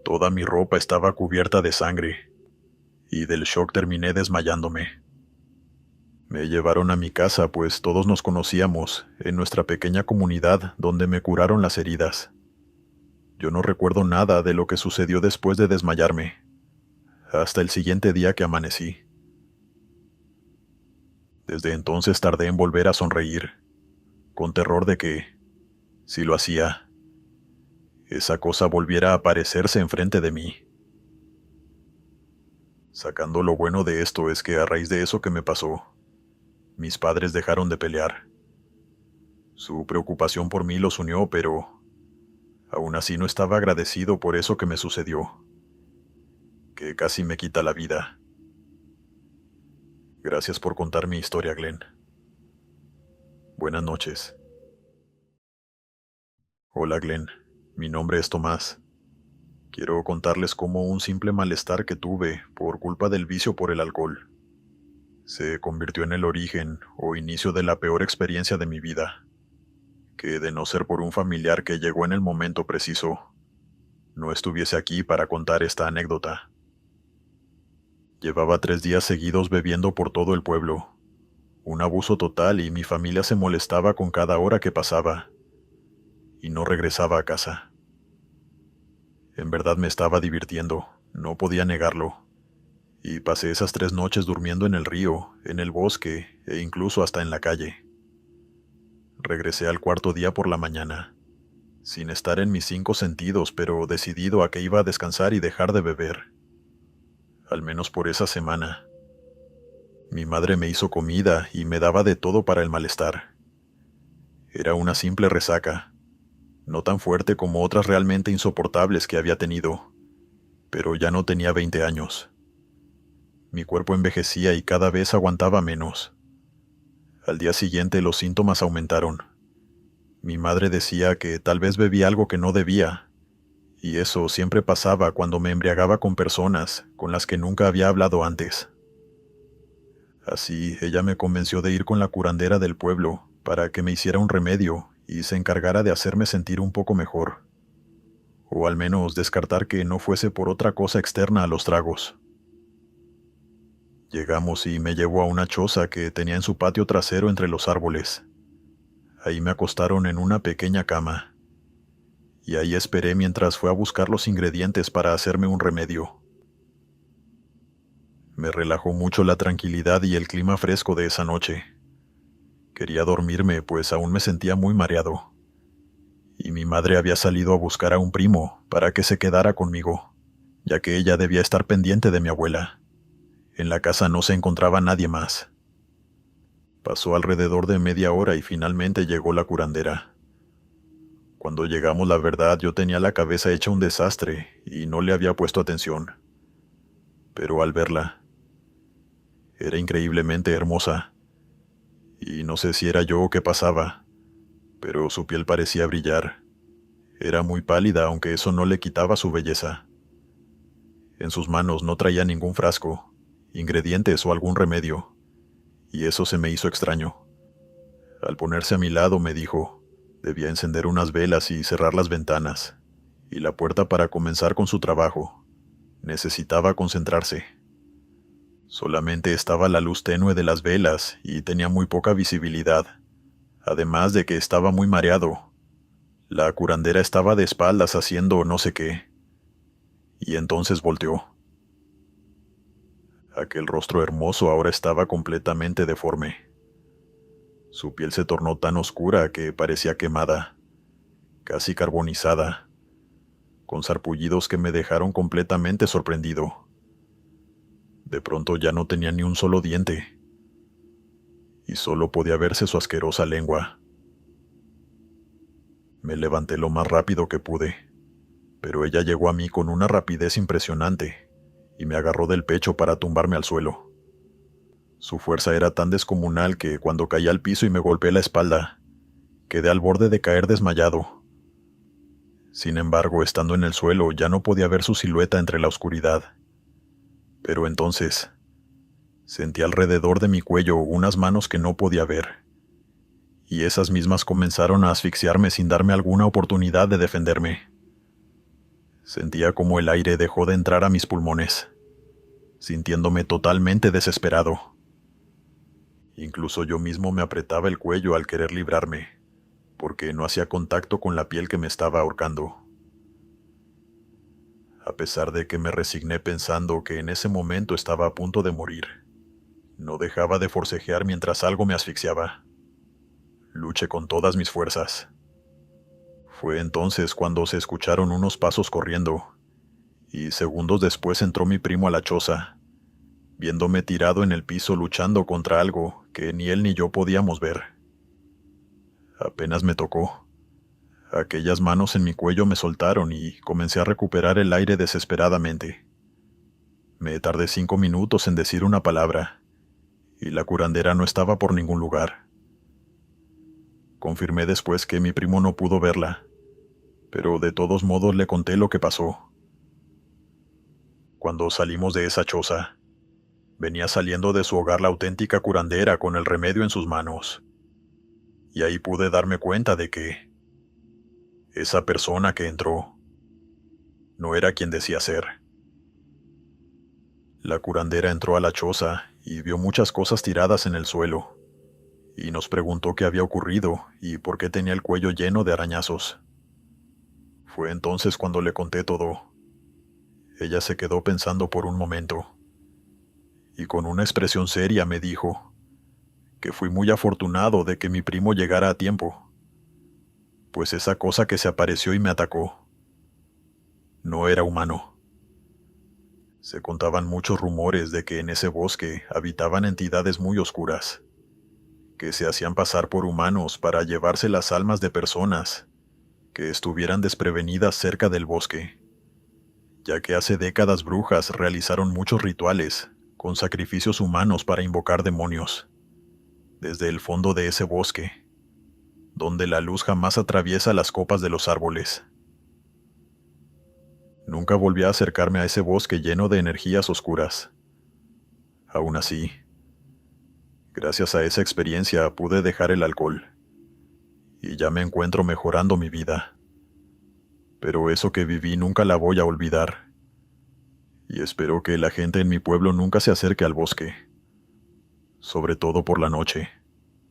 Toda mi ropa estaba cubierta de sangre, y del shock terminé desmayándome. Me llevaron a mi casa, pues todos nos conocíamos en nuestra pequeña comunidad donde me curaron las heridas. Yo no recuerdo nada de lo que sucedió después de desmayarme, hasta el siguiente día que amanecí. Desde entonces tardé en volver a sonreír, con terror de que, si lo hacía, esa cosa volviera a aparecerse enfrente de mí. Sacando lo bueno de esto es que a raíz de eso que me pasó, mis padres dejaron de pelear. Su preocupación por mí los unió, pero aún así no estaba agradecido por eso que me sucedió, que casi me quita la vida. Gracias por contar mi historia, Glenn. Buenas noches. Hola, Glenn. Mi nombre es Tomás. Quiero contarles cómo un simple malestar que tuve por culpa del vicio por el alcohol se convirtió en el origen o inicio de la peor experiencia de mi vida. que de no ser por un familiar que llegó en el momento preciso, no estuviese aquí para contar esta anécdota. Llevaba 3 días seguidos bebiendo por todo el pueblo, un abuso total, y mi familia se molestaba con cada hora que pasaba, y no regresaba a casa. En verdad me estaba divirtiendo, no podía negarlo, y pasé esas 3 noches durmiendo en el río, en el bosque e incluso hasta en la calle. Regresé al cuarto día por la mañana, sin estar en mis 5 sentidos, pero decidido a que iba a descansar y dejar de beber. Al menos por esa semana. Mi madre me hizo comida y me daba de todo para el malestar. Era una simple resaca, no tan fuerte como otras realmente insoportables que había tenido, pero ya no tenía 20 años. Mi cuerpo envejecía y cada vez aguantaba menos. Al día siguiente los síntomas aumentaron. Mi madre decía que tal vez bebía algo que no debía, y eso siempre pasaba cuando me embriagaba con personas con las que nunca había hablado antes. Así, ella me convenció de ir con la curandera del pueblo para que me hiciera un remedio y se encargara de hacerme sentir un poco mejor, o al menos descartar que no fuese por otra cosa externa a los tragos. Llegamos y me llevó a una choza que tenía en su patio trasero entre los árboles. Ahí me acostaron en una pequeña cama, y ahí esperé mientras fue a buscar los ingredientes para hacerme un remedio. Me relajó mucho la tranquilidad y el clima fresco de esa noche. Quería dormirme, pues aún me sentía muy mareado, y mi madre había salido a buscar a un primo para que se quedara conmigo, ya que ella debía estar pendiente de mi abuela. En la casa no se encontraba nadie más. Pasó alrededor de media hora y finalmente llegó la curandera. Cuando llegamos, la verdad, yo tenía la cabeza hecha un desastre y no le había puesto atención. Pero al verla, era increíblemente hermosa, y no sé si era yo o qué pasaba, pero su piel parecía brillar. Era muy pálida, aunque eso no le quitaba su belleza. En sus manos no traía ningún frasco, ingredientes o algún remedio, y eso se me hizo extraño. Al ponerse a mi lado me dijo, debía encender unas velas y cerrar las ventanas, y la puerta para comenzar con su trabajo. Necesitaba concentrarse. Solamente estaba la luz tenue de las velas y tenía muy poca visibilidad, además de que estaba muy mareado. La curandera estaba de espaldas haciendo no sé qué, y entonces volteó. Aquel rostro hermoso ahora estaba completamente deforme. Su piel se tornó tan oscura que parecía quemada, casi carbonizada, con sarpullidos que me dejaron completamente sorprendido. De pronto ya no tenía ni un solo diente, y solo podía verse su asquerosa lengua. Me levanté lo más rápido que pude, pero ella llegó a mí con una rapidez impresionante y me agarró del pecho para tumbarme al suelo. Su fuerza era tan descomunal que cuando caí al piso y me golpeé la espalda, quedé al borde de caer desmayado. Sin embargo, estando en el suelo ya no podía ver su silueta entre la oscuridad. Pero entonces, sentí alrededor de mi cuello unas manos que no podía ver, y esas mismas comenzaron a asfixiarme sin darme alguna oportunidad de defenderme. Sentía como el aire dejó de entrar a mis pulmones, sintiéndome totalmente desesperado. Incluso yo mismo me apretaba el cuello al querer librarme, porque no hacía contacto con la piel que me estaba ahorcando. A pesar de que me resigné pensando que en ese momento estaba a punto de morir, no dejaba de forcejear mientras algo me asfixiaba. Luché con todas mis fuerzas. Fue entonces cuando se escucharon unos pasos corriendo, y segundos después entró mi primo a la choza, viéndome tirado en el piso luchando contra algo que ni él ni yo podíamos ver. Apenas me tocó. Aquellas manos en mi cuello me soltaron y comencé a recuperar el aire desesperadamente. Me tardé 5 minutos en decir una palabra, y la curandera no estaba por ningún lugar. Confirmé después que mi primo no pudo verla, pero de todos modos le conté lo que pasó. Cuando salimos de esa choza, venía saliendo de su hogar la auténtica curandera con el remedio en sus manos. y ahí pude darme cuenta de que esa persona que entró no era quien decía ser. La curandera entró a la choza y vio muchas cosas tiradas en el suelo, y nos preguntó qué había ocurrido y por qué tenía el cuello lleno de arañazos. Fue entonces cuando le conté todo. Ella se quedó pensando por un momento, y con una expresión seria me dijo que fui muy afortunado de que mi primo llegara a tiempo, pues esa cosa que se apareció y me atacó no era humano. Se contaban muchos rumores de que en ese bosque habitaban entidades muy oscuras, que se hacían pasar por humanos para llevarse las almas de personas que estuvieran desprevenidas cerca del bosque, ya que hace décadas brujas realizaron muchos rituales con sacrificios humanos para invocar demonios, desde el fondo de ese bosque, donde la luz jamás atraviesa las copas de los árboles. Nunca volví a acercarme a ese bosque lleno de energías oscuras. Aún así, gracias a esa experiencia pude dejar el alcohol, y ya me encuentro mejorando mi vida. Pero eso que viví nunca la voy a olvidar, y espero que la gente en mi pueblo nunca se acerque al bosque, sobre todo por la noche.